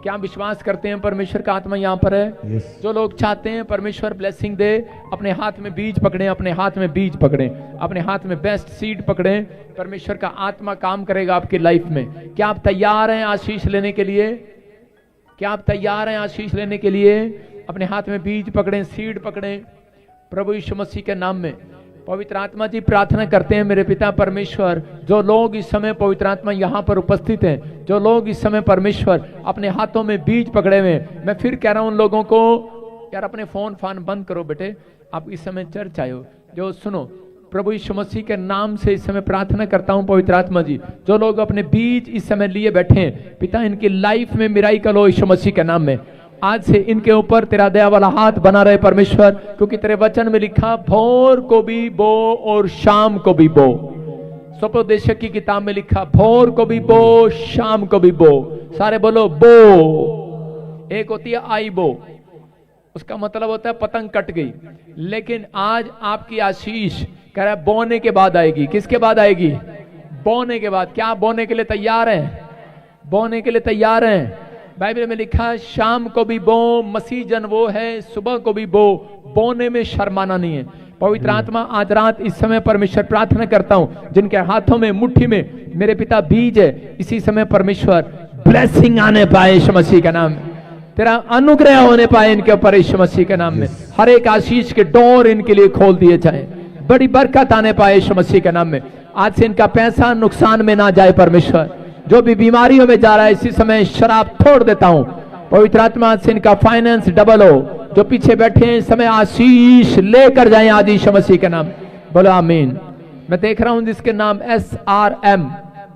क्या विश्वास करते हैं परमेश्वर का आत्मा यहाँ पर है? Yes. जो लोग चाहते हैं परमेश्वर ब्लेसिंग दे, अपने हाथ में बीज पकड़ें, अपने हाथ में बीज पकड़ें, अपने हाथ में बेस्ट सीड पकड़ें। परमेश्वर का आत्मा काम करेगा आपकी लाइफ में। क्या आप तैयार हैं आशीष लेने के लिए? क्या आप तैयार हैं आशीष लेने के लिए? अपने हाथ में बीज पकड़ें, सीड पकड़ें प्रभु यीशु मसीह के नाम में। पवित्र आत्मा जी प्रार्थना करते हैं मेरे पिता परमेश्वर, जो लोग इस समय पवित्र आत्मा यहाँ पर उपस्थित हैं, जो लोग इस समय परमेश्वर अपने हाथों में बीज पकड़े हुए, मैं फिर कह रहा हूँ उन लोगों को, यार अपने फोन फान बंद करो बेटे, आप इस समय चर्च आए हो, जो सुनो प्रभु यीशु मसीह के नाम से इस समय प्रार्थना करता हूं पवित्र आत्मा जी, जो लोग अपने बीज इस समय लिए बैठे हैं पिता, इनकी लाइफ में मिराकल हो यीशु मसीह के नाम में। आज से इनके ऊपर तेरा दया वाला हाथ बना रहे परमेश्वर, क्योंकि तेरे वचन में लिखा भोर को भी बो और शाम को भी बो। स्वप्नोदेशक की किताब में लिखा भोर को भी बो, शाम को भी बो। सारे बोलो बो। एक होती है आई बो, उसका मतलब होता है पतंग कट गई, लेकिन आज आपकी आशीष कह रहा है बोने के बाद आएगी। किसके बाद आएगी? बोने के बाद। क्या आप बोने के लिए तैयार हैं? बोने के लिए तैयार हैं? बाइबल में लिखा शाम को भी बो, मसीह जन वो है, सुबह को भी बो, बोने में शर्माना नहीं है। पवित्र आत्मा आज रात इस समय परमेश्वर प्रार्थना करता हूं, जिनके हाथों में मुट्ठी में मेरे पिता बीज है, इसी समय परमेश्वर ब्लेसिंग आने पाए यीशु मसीह के नाम में, तेरा अनुग्रह होने पाए इनके ऊपर यीशु मसीह के नाम में। हर एक आशीष के डोर इनके लिए खोल दिए जाए, बड़ी बरकत आने पाए यीशु मसीह के नाम में। आज से इनका पैसा नुकसान में ना जाए परमेश्वर। जो भी बीमारियों में जा रहा है इसी समय शराब छोड़ देता हूं पवित्र आत्मा से, इनका फाइनेंस डबल हो। जो पीछे बैठे हैं इस समय आशीष लेकर जाएं आज यीशु मसीह के नाम। बोलो आमीन। मैं देख रहा हूं जिसके नाम SRM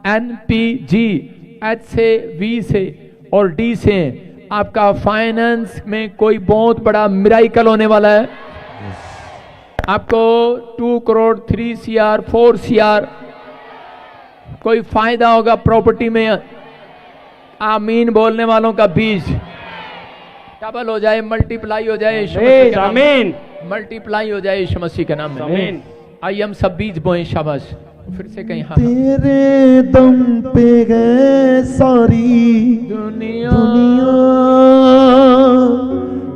NPG H से V से और D से, आपका फाइनेंस में कोई बहुत बड़ा मिराकल होने वाला है। आपको 2 करोड़ 3 CR 4 CR कोई फायदा होगा प्रॉपर्टी में। आमीन बोलने वालों का बीज डबल हो जाए, मल्टीप्लाई हो जाए यीशु मसीह के नाम में। मल्टीप्लाई हो जाए यीशु मसीह के नाम में। आमीन। आइए हम सब बीज बोएं। शाबाश। फिर से कहीं हाँ। तेरे दम पे है सारी दुनिया,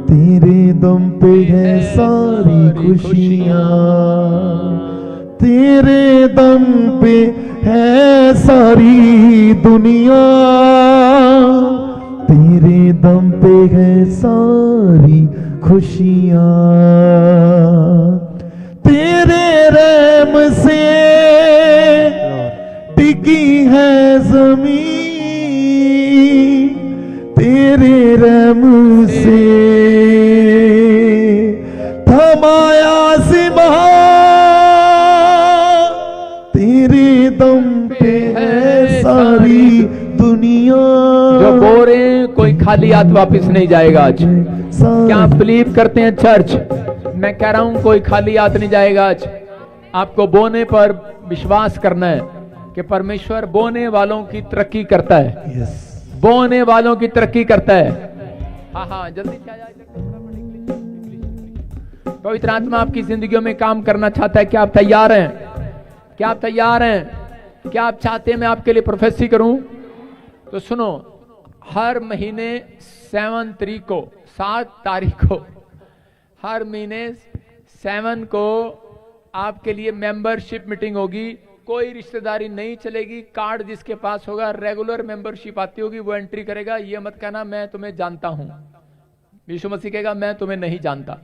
तेरे दम पे है सारी खुशियाँ, तेरे दम पे है सारी दुनिया, तेरे दम पे है सारी खुशियाँ, तेरे रहम से टिकी है जमीन, तेरे रहम से थमाया सिमहा, तेरे दम पे है सारी दुनिया। जो बोरे कोई खाली हाथ वापस नहीं जाएगा आज। क्या आप बिलीव करते हैं चर्च? मैं कह रहा हूं कोई खाली हाथ नहीं जाएगा आज। आपको बोने पर विश्वास करना है कि परमेश्वर बोने वालों की तरक्की करता है। yes. बोने वालों की तरक्की करता है। हाँ हाँ जल्दी क्या जाए। पवित्र आत्मा आपकी जिंदगियों में काम करना चाहता है। क्या आप तैयार हैं? क्या आप तैयार हैं? क्या आप चाहते हैं मैं आपके लिए प्रोफेसी करूं? तो सुनो, हर महीने 7 तारीख को हर महीने 7 को आपके लिए मेंबरशिप मीटिंग होगी। कोई रिश्तेदारी नहीं चलेगी। कार्ड जिसके पास होगा, रेगुलर मेंबरशिप आती होगी, वो एंट्री करेगा। ये मत कहना मैं तुम्हें जानता हूं। यीशु मसीह कहेगा मैं तुम्हें नहीं जानता।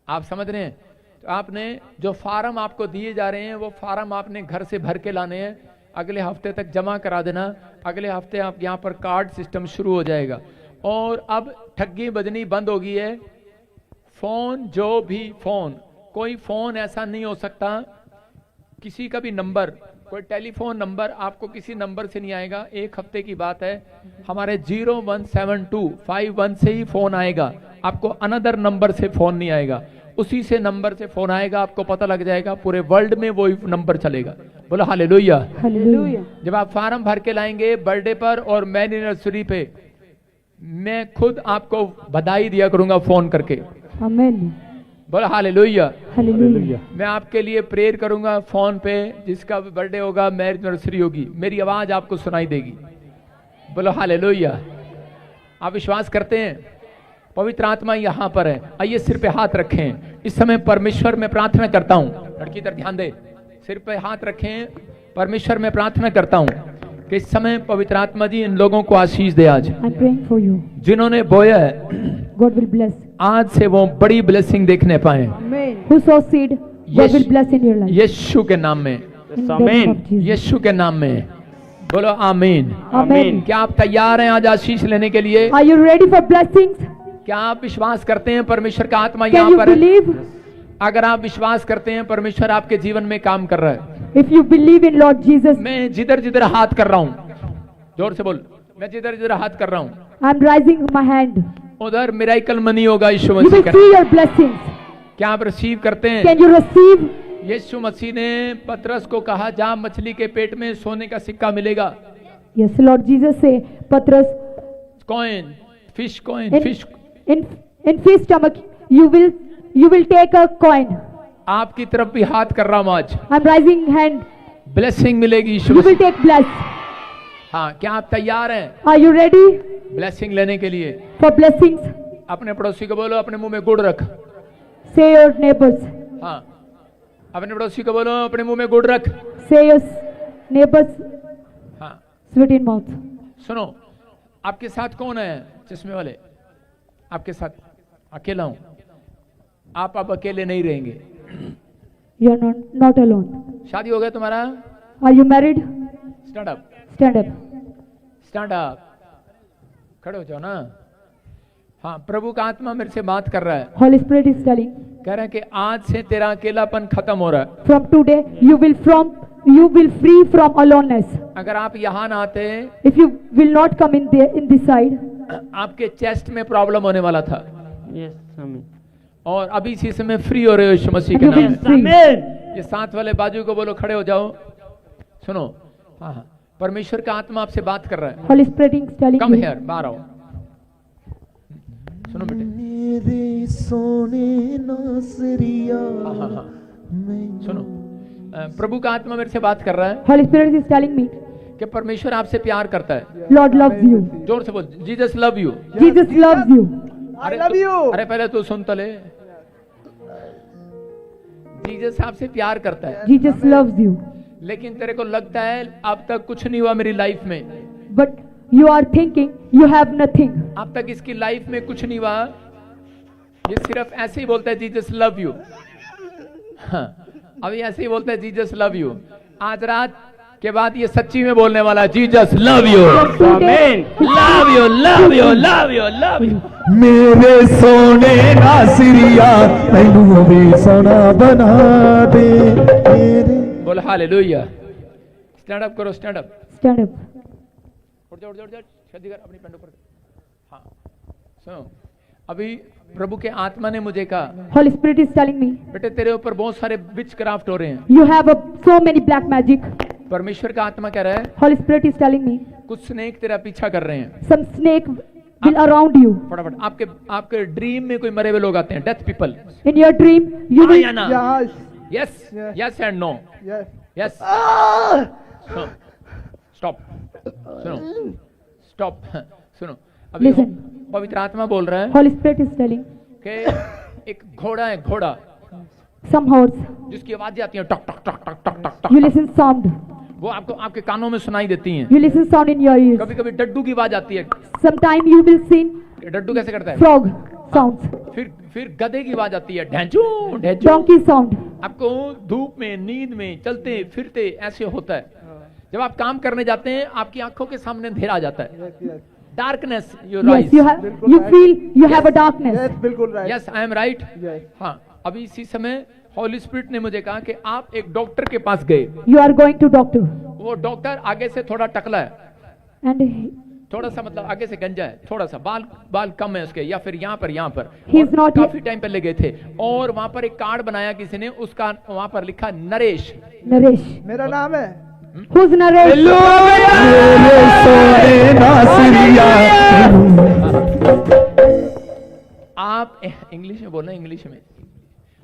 आप समझ रहे हैं? तो आपने जो फार्म आपको दिए जा रहे हैं वो फार्म आपने घर से भर के लाने हैं। अगले हफ्ते तक जमा करा देना। अगले हफ्ते आप यहाँ पर कार्ड सिस्टम शुरू हो जाएगा। और अब ठगी बजनी बंद हो गई है। फोन, जो भी फोन, कोई फोन ऐसा नहीं हो सकता, किसी का भी नंबर, कोई टेलीफोन नंबर आपको किसी नंबर से नहीं आएगा। एक हफ्ते की बात है, हमारे 017251 से ही फोन आएगा। आपको अनदर नंबर से फोन नहीं आएगा, उसी से नंबर से फोन आएगा। आपको पता लग जाएगा पूरे वर्ल्ड में वही नंबर चलेगा। बोलो हालेलुया। हालेलुया। जब आप फार्म भर के लाएंगे बर्थडे पर और मैन एनिवर्सरी पे, मैं खुद आपको बधाई दिया करूंगा फोन करके। आमीन। बोलो हालेलुया। हालेलुया। मैं आपके लिए प्रेयर करूंगा फोन पे। जिसका भी बर्थडे होगा, मैरिज एनिवर्सरी होगी, मेरी आवाज आपको सुनाई देगी। बोलो हालेलुया। आप विश्वास करते हैं? पवित्र आत्मा यहाँ पर है। आइए सिर पे हाथ रखें। इस समय परमेश्वर में प्रार्थना करता हूँ, लड़की तरफ ध्यान दे, सिर पे हाथ रखें। परमेश्वर में प्रार्थना करता हूँ कि इस समय पवित्र आत्मा जी इन लोगों को आशीष दे। आज I'm praying for you. जिन्होंने बोया है, God will bless. आज से वो बड़ी ब्लेसिंग देखने पाए Who sow seed, God will bless in your life. यीशु के नाम में, In the name of Jesus. यीशु के नाम में बोलो आमीन। Amen. क्या आप तैयार हैं आज आशीष लेने के लिए? Are you ready for blessings? क्या आप विश्वास करते हैं परमेश्वर का आत्मा Can यहाँ you पर है? believe? अगर आप विश्वास करते हैं परमेश्वर आपके जीवन में काम कर रहा है, If you believe in Lord Jesus, मैं जिधर जिधर हाथ कर रहा हूँ, जोर से बोल, मैं जिधर जिधर हाथ कर रहा हूँ I'm raising my hand. उधर मिराकल मनी होगा यीशु You मसीह will का। see your blessings. क्या आप रिसीव करते हैं? Can you receive? यीशु मसीह ने पतरस को कहा, जहाँ मछली के पेट में सोने का सिक्का मिलेगा, Yes, Lord Jesus say, Patras, coin, fish coin, in, fish, in fish stomach, you will take a coin. आपकी तरफ भी हाथ कर रहा हूँ आज। I'm raising hand. ब्लेसिंग मिलेगी यीशु You will Masih. take bless. हाँ, क्या आप तैयार हैं Are you ready ब्लेसिंग लेने के लिए? for blessings? अपने पड़ोसी को बोलो अपने मुंह में गुड़ रख। Say your neighbors. हाँ, अपने पड़ोसी को बोलो अपने मुंह में गुड़ रख। Say your neighbors हाँ, sweet in mouth. सुनो, आपके साथ कौन है? चश्मे वाले आपके साथ? अकेला हूं। आप अब अकेले नहीं रहेंगे। You are not alone. शादी हो गया तुम्हारा? Are you married? Stand up, Stand up. Stand up, खड़े हो जाओ ना। हाँ, प्रभु का आत्मा मेरे से बात कर रहा है, Holy Spirit is telling, कह रहा है कि आज से तेरा अकेलापन खत्म हो रहा है। from today you will free from aloneness. अगर आप यहाँ ना आते, If you will not come in this side, आपके चेस्ट में प्रॉब्लम होने वाला था, Yes, Amen. और अभी इसी समय फ्री हो रहे हो यीशु मसीह and के you नाम will में। free. ये साथ वाले बाजू को बोलो खड़े हो जाओ। सुनो, हाँ हाँ, परमेश्वर का आत्मा आपसे बात कर रहा है। Holy Spirit is telling come you. Here, बाहर आओ। सुनो बेटे, मेरे सोने नासरिया हाँ हाँ हाँ, मैं सुनो, प्रभु का आत्मा मेरे से बात कर रहा है Holy Spirit is telling me, कि परमेश्वर आपसे प्यार करता है। Lord loves you. जोर से बोल, Jesus love you. Jesus loves you. अरे अरे पहले तू सुन तो ले। जीसस आपसे प्यार करता है, Jesus loves you. लेकिन तेरे को लगता है अब तक कुछ नहीं हुआ मेरी लाइफ में, But you are thinking you have nothing. अब तक इसकी लाइफ में कुछ नहीं हुआ। ये सिर्फ ऐसे ही बोलता है जीसस लव यू। हाँ, अभी ऐसे ही बोलता है जीसस लव यू। आज रात के बाद ये सच्ची में बोलने वाला है, Jesus love you, Amen. Love you, love you, love you, love you. मेरे सोने नासरिया तैनू भी सोना बना दे मेरे। बोल हालेलुया। स्टैंड अप करो, स्टैंड अप। Stand up. उठ जा, उठ जा, उठ जा, शादी कर अपनी पैंट ऊपर। हाँ, सुनो, अभी प्रभु के आत्मा ने मुझे कहा, Holy Spirit is telling me, बेटे तेरे ऊपर बहुत सारे विच क्राफ्ट हो रहे हैं। you have so many black magic. परमेश्वर का आत्मा कह रहा है Holy Spirit is telling me, कुछ स्नेक तेरा पीछा कर रहे हैं। some snake will around you. फटाफट, आपके आपके ड्रीम में कोई मरे हुए लोग आते हैं, death people. In your dream, you will. Yes, yes and no, yes. Stop, सुनो, स्टॉप, सुनो। अभी Listen. पवित्र आत्मा बोल रहा है Holy Spirit is telling, कि एक घोड़ा है, घोड़ा some horse, जिसकी आवाजें आती हैं, टक टक टक टक टक टक you टक, listen sound. वो आपको आपके कानों में सुनाई देती हैं। You listen sound in your ears. कभी कभी डड्डू की आवाज आती है। Sometime you will see डड्डू कैसे करता है? frog sounds, फिर गधे की आवाज आती है, ढैंचू ढैंचू। donkey sound. आपको धूप में, नींद में, चलते फिरते ऐसे होता है। जब आप काम करने जाते हैं, आपकी आंखों के सामने अंधेरा आ जाता है, darkness your Yes, eyes. you feel you have a darkness. Yes, I am right. हाँ, अभी इसी समय हॉली स्पिरिट ने मुझे कहा कि आप एक डॉक्टर के पास गए। You are going to doctor, वो डॉक्टर आगे से थोड़ा टकला है, and थोड़ा सा मतलब आगे से गंजा है, थोड़ा सा बाल कम है उसके, या फिर यहाँ पर He is और not- काफी टाइम पहले गए थे, और वहां पर एक कार्ड बनाया किसी ने, उसका वहां पर लिखा नरेश। Naresh. मेरा नाम है। Who's Naresh? मेरे सोने नासरिया आप इंग्लिश में बोलना, इंग्लिश में।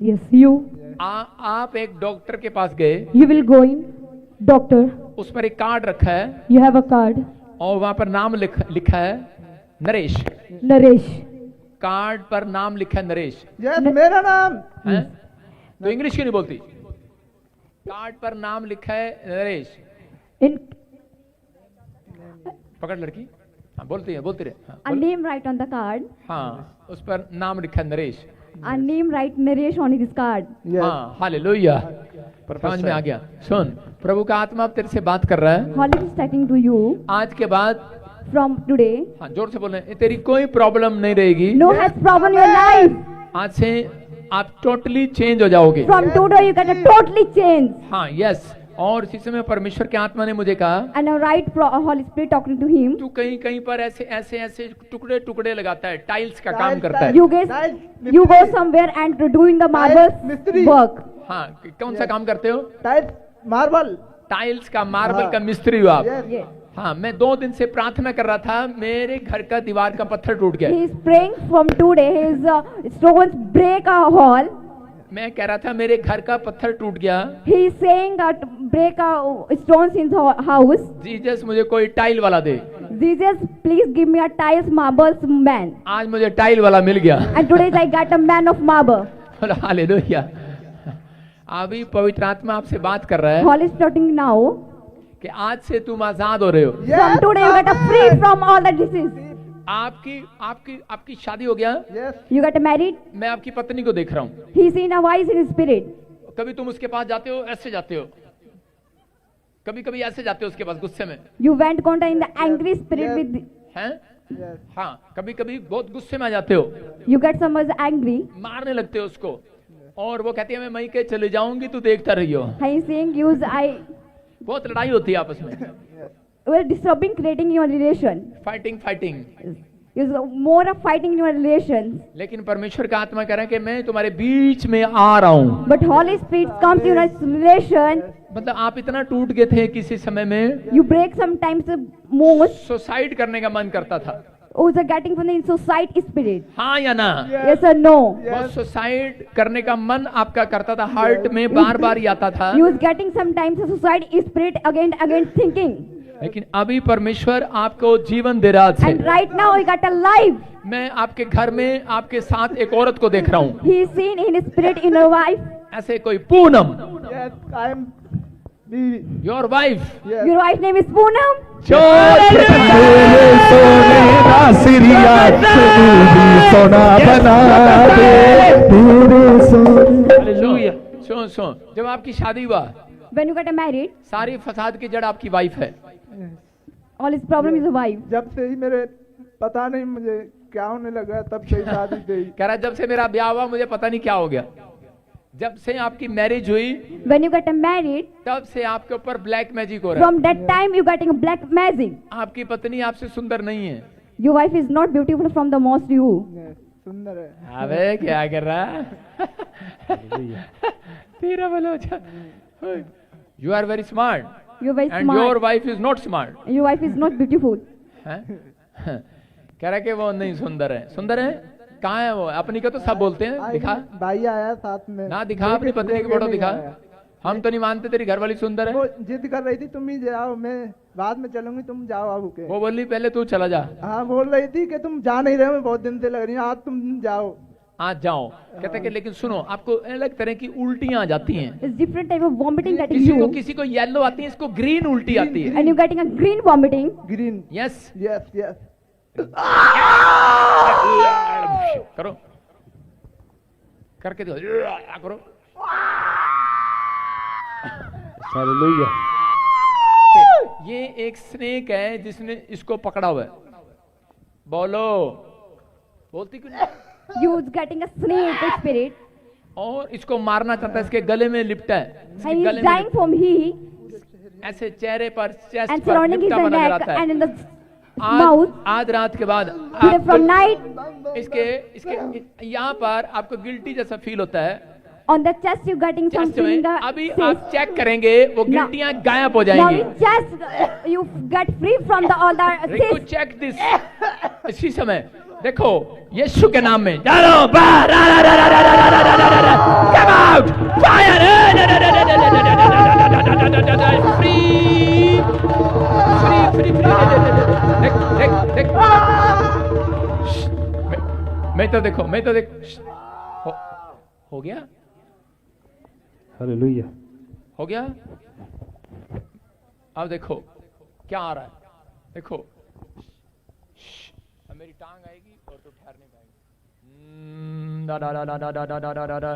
Yes, you. आप एक डॉक्टर के पास गए, You will go in doctor. उस पर एक कार्ड रखा है, You have a card. और वहां पर नाम लिखा है नरेश, Naresh. कार्ड पर नाम लिखा है नरेश, यस मेरा नाम है? तो इंग्लिश क्यों नहीं बोलती? कार्ड पर नाम लिखा है नरेश। In पकड़ लड़की, हाँ बोलती है, बोलती रहे। हाँ, a बोलो। name write on the card. हाँ, उस पर नाम लिखा है Naresh. A name write Naresh on his card. हाँ, हालेलुया, समझ में आ गया। सुन, प्रभु का आत्मा अब तेरे से बात कर रहा है। Holy is talking to you आज के बाद, from today. हाँ जोर से बोल रहे हैं, तेरी कोई प्रॉब्लम नहीं रहेगी। No has problem in your life. आज से आप टोटली चेंज हो जाओगे। From today you get a totally change. हाँ, यस। और इसी समय परमेश्वर के आत्मा ने मुझे कहा, And now right Holy Spirit talking to him. तू कहीं कहीं पर ऐसे ऐसे ऐसे टुकड़े टुकड़े लगाता है, टाइल्स का काम करता है। You guys, you go somewhere and doing the marbles Mystery. work. हाँ, कौन सा काम करते हो? टाइल्स मार्बल टाइल्स का, मार्बल का मिस्त्री हो आप। Yes. हाँ, मैं 2 दिन से प्रार्थना कर रहा था, मेरे घर का दीवार का पत्थर टूट गया। He is praying from today. His stones break a hall. मैं कह रहा था मेरे घर का पत्थर टूट गया, He is saying that break a stones in the house. Jesus मुझे कोई टाइल वाला दे। Jesus, please give me a tiles marbles man. आज मुझे टाइल वाला मिल गया। And today I got a man of marble. Hallelujah. अभी पवित्र आत्मा आपसे बात कर रहा है Holy is talking now. कि आज से तुम आजाद हो रहे हो। From today you get a free from all the disease. आपकी आपकी आपकी शादी हो गया, यस You get married. मैं आपकी पत्नी को देख रहा हूँ। He is in a wise in his spirit. कभी तुम उसके पास जाते हो, ऐसे जाते हो, कभी कभी ऐसे जाते हो उसके पास गुस्से में, You went contact in the angry spirit Yes. with. हैं? यस हाँ, कभी कभी बहुत गुस्से में आ जाते हो, You get someone angry. मारने लगते हो उसको, और वो कहती है मैं मई के चले जाऊंगी, तू देखता रहियो। He is saying use I. बहुत लड़ाई होती है आपस में, Well, disturbing, creating your relation. Fighting fighting. Is more of fighting in your relations. लेकिन परमेश्वर का आत्मा कह रहा है कि मैं तुम्हारे बीच में आ रहा हूँ। But Holy Spirit comes in a relation. मतलब आप इतना टूट गए थे किसी समय में, You break sometimes most. Suicide करने का मन करता था। Who's are getting from the inside spirit? हाँ या ना? Yes or no? वो सुसाइड करने का मन आपका करता था, हार्ट में बार बार ही आता था। You is getting sometimes a suicide spirit again thinking. लेकिन अभी परमेश्वर आपको जीवन दे रहा है। And right now he got a life. मैं आपके घर में आपके साथ एक औरत को देख रहा हूँ, He is seen in his spirit in a wife. ऐसे कोई पूनम, यस आई एम बीवी your wife. Yes Your wife name is Poonam. मेरे सोने ना सिरिया तू भी सोना बना दे तेरे सोने सुन सुन, जब आपकी शादी हुआ, When you get married, सारी फसाद की जड़ आपकी वाइफ है। all his problem is a wife. जब से ही मेरे पता नहीं मुझे क्या होने लगा तब से ही शादी गई कह रहा जब से मेरा ब्याह हुआ मुझे पता नहीं क्या हो गया। जब से आपकी मैरिज हुई When you get married, तब से आपके ऊपर ब्लैक मैजिक हो रहा है। from that time you getting a black magic. आपकी पत्नी आपसे सुंदर नहीं है। Your wife is not beautiful from the most you. Yes, सुंदर है अबे क्या कर रहा है? तेरा भला हो जा। You are very smart You're very and your smart. wife is not smart. Your wife is not beautiful. हैं? कह रहा कि वो नहीं सुंदर है। सुंदर है? कहाँ है वो? अपनी का तो सब बोलते हैं। दिखा भाई आया साथ में ना, दिखा अपनी पत्नी की फोटो दिखा। हम तो नहीं मानते तेरी घरवाली सुंदर है। वो जिद कर रही थी तुम ही जाओ मैं बाद में चलूंगी तुम जाओ अब के वो बोली पहले तू चला जा, हाँ बोल रही थी कि तुम जा नहीं रहे हो मैं बहुत दिन से लग रही हूँ आज तुम जाओ आज जाओ। कहते कि लेकिन सुनो, आपको अलग तरह की उल्टियां आ जाती हैं। It's different type of vomiting getting किसी को you. येलो आती है, इसको ग्रीन उल्टी आती है। And you getting a green vomiting. Green yes, yes yes करो, करके दो, करो। ये एक स्नेक है जिसने इसको पकड़ा हुआ है। बोलो, बोलती क्यों नहीं? You is getting a snake spirit. और इसको मारना चाहता है, इसके गले में लिपटा है, इसके And he गले is में dying from he ऐसे चेहरे पर, चेस्ट and पर surrounding his लिपटा बना neck रहता है। and in the mouth. आज रात के बाद Today आपको from night इसके यहाँ पर आपको गिल्टी जैसा फील होता है। on the chest you getting chest something in में the अभी chest. आप चेक करेंगे वो Now- गिल्टियां गायब हो Now जाएंगी। in chest you get free from the all the रिकू cyst. Check this. इसी समय देखो यीशु के नाम में चलो बाहर, come out, fire, free free free. देख देख देख मैं तो देखो हो गया, हालेलुया। हो गया। अब देखो क्या आ रहा है, देखो अब मेरी टांग आएगी और तो ठहर नहीं पाएगी। डा डा डा डा डा डा डा डा डा डा।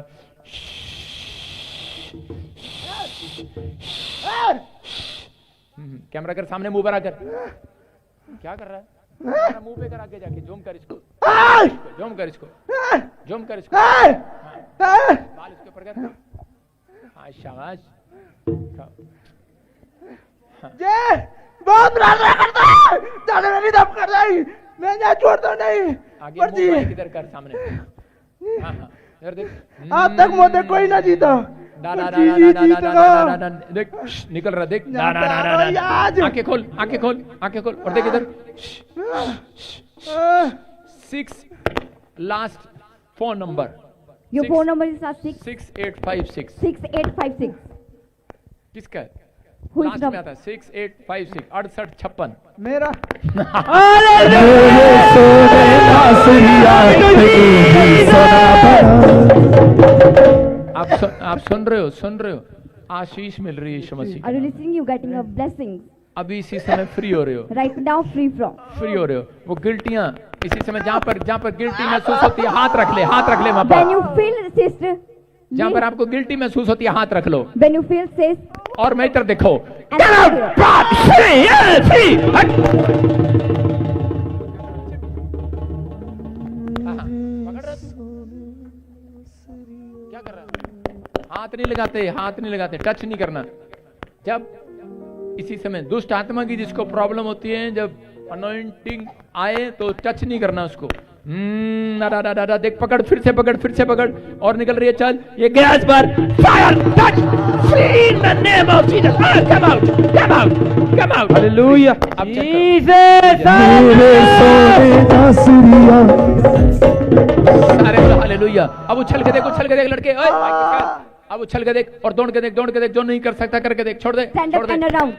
कैमरा कर सामने, मुंह पर आकर क्या कर रहा है? कैमरा मुंह पे कर, आगे जाके जूम कर इसको, जूम कर इसको, जूम कर इसको, बाल इसके ऊपर कर। हाँ शाबाश। ये बहुत राजा करता है, जाने में नहीं दम कर रही, मैं यहाँ छोड़ता नहीं। आगे पर जी, मुंह किधर कर सामने। हाँ हाँ इधर देख। आज तक मुझे कोई ना जीता। डा डा डा जी, डा जी, डा जीत डा गया। डा डा डा, देख निकल रहा, देख डा डा डा डा डा। आज। आंखें खोल, आंखें खोल, आंखें खोल और देख इधर। 6 last phone number, Your Six. phone number is 6856 6856. किसका है? Who is लास्ट the में आता है 6856 6856। मेरा आप सुन रहे हो, आशीष मिल रही है यीशु मसीह Are you की। listening? You getting a blessing अभी इसी समय फ्री हो रहे हो, right now, free from. Free हो रहे हो। वो गिल्टियां इसी समय जहाँ पर गिल्टी महसूस होती है, हाथ रख ले वहां When पर। you feel, sister, जहाँ पर आपको गिल्टी महसूस होती है, हाथ रख लो when you feel, says, और मेरी तरफ देखो। and हाँ, पकड़ रहा तू? क्या कर रहा है? हाथ नहीं लगाते, टच नहीं करना। जब इसी समय दुष्ट आत्मा की जिसको प्रॉब्लम होती है, जब अनॉइंटिंग आए तो टच नहीं करना उसको। देख, पकड़, फिर से पकड़ और निकल रही है। चल, ये गैस पर fire, touch, free in the name of Jesus, come out. Hallelujah. अब चेक सारे बोलो हालेलुया। अब उछल के देख लड़के, ओए माइक के साथ। अब उछल के देख और दौड़ के देख, जो नहीं कर सकता करके देख, छोड़ दे, stand छोड़ up दे। and around.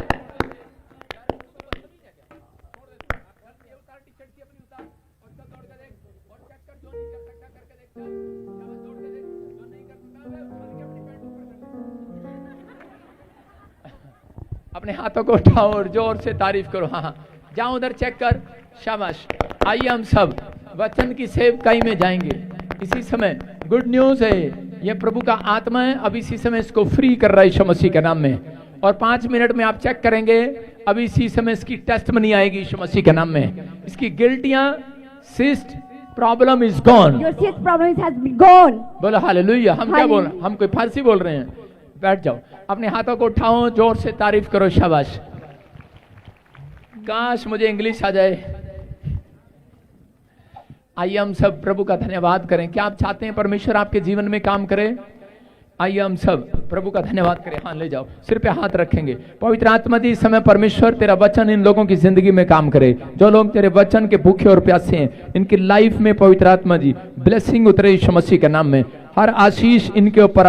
अपने हाथों को उठाओ और जोर से तारीफ करो। हाँ, जाओ उधर चेक कर, शाबाश। आइए हम सब वचन की सेवकाई में जाएंगे। इसी समय गुड न्यूज है, ये प्रभु का आत्मा है, अब इसी समय इसको फ्री कर रहा है यीशु मसीह के नाम में। और 5 मिनट में आप चेक करेंगे, अब इसी समय इसकी टेस्टमनी आएगी यीशु मसीह के नाम में। इसकी गिल्टियां, cyst problem is gone. Your cyst problem has been gone. बोलो हालेलुया। हम क्या बोल रहे हैं? हम कोई फारसी बोल रहे हैं? बैठ जाओ, अपने हाथों को उठाओ, जोर से तारीफ करो, शाबाश। काश मुझे इंग्लिश आ जाए। आइए हम सब प्रभु का धन्यवाद करें। क्या आप चाहते हैं परमेश्वर आपके जीवन में काम करे? आइए हम सब प्रभु का धन्यवाद करें। हाँ, ले जाओ, सिर पे हाथ रखेंगे। पवित्र आत्मा जी, इस समय परमेश्वर तेरा वचन इन लोगों की जिंदगी में काम करे। जो लोग तेरे वचन के भूखे और प्यासे हैं, इनकी लाइफ में पवित्र आत्मा जी ब्लेसिंग उतरे यीशु मसीह के नाम में। हर आशीष इनके ऊपर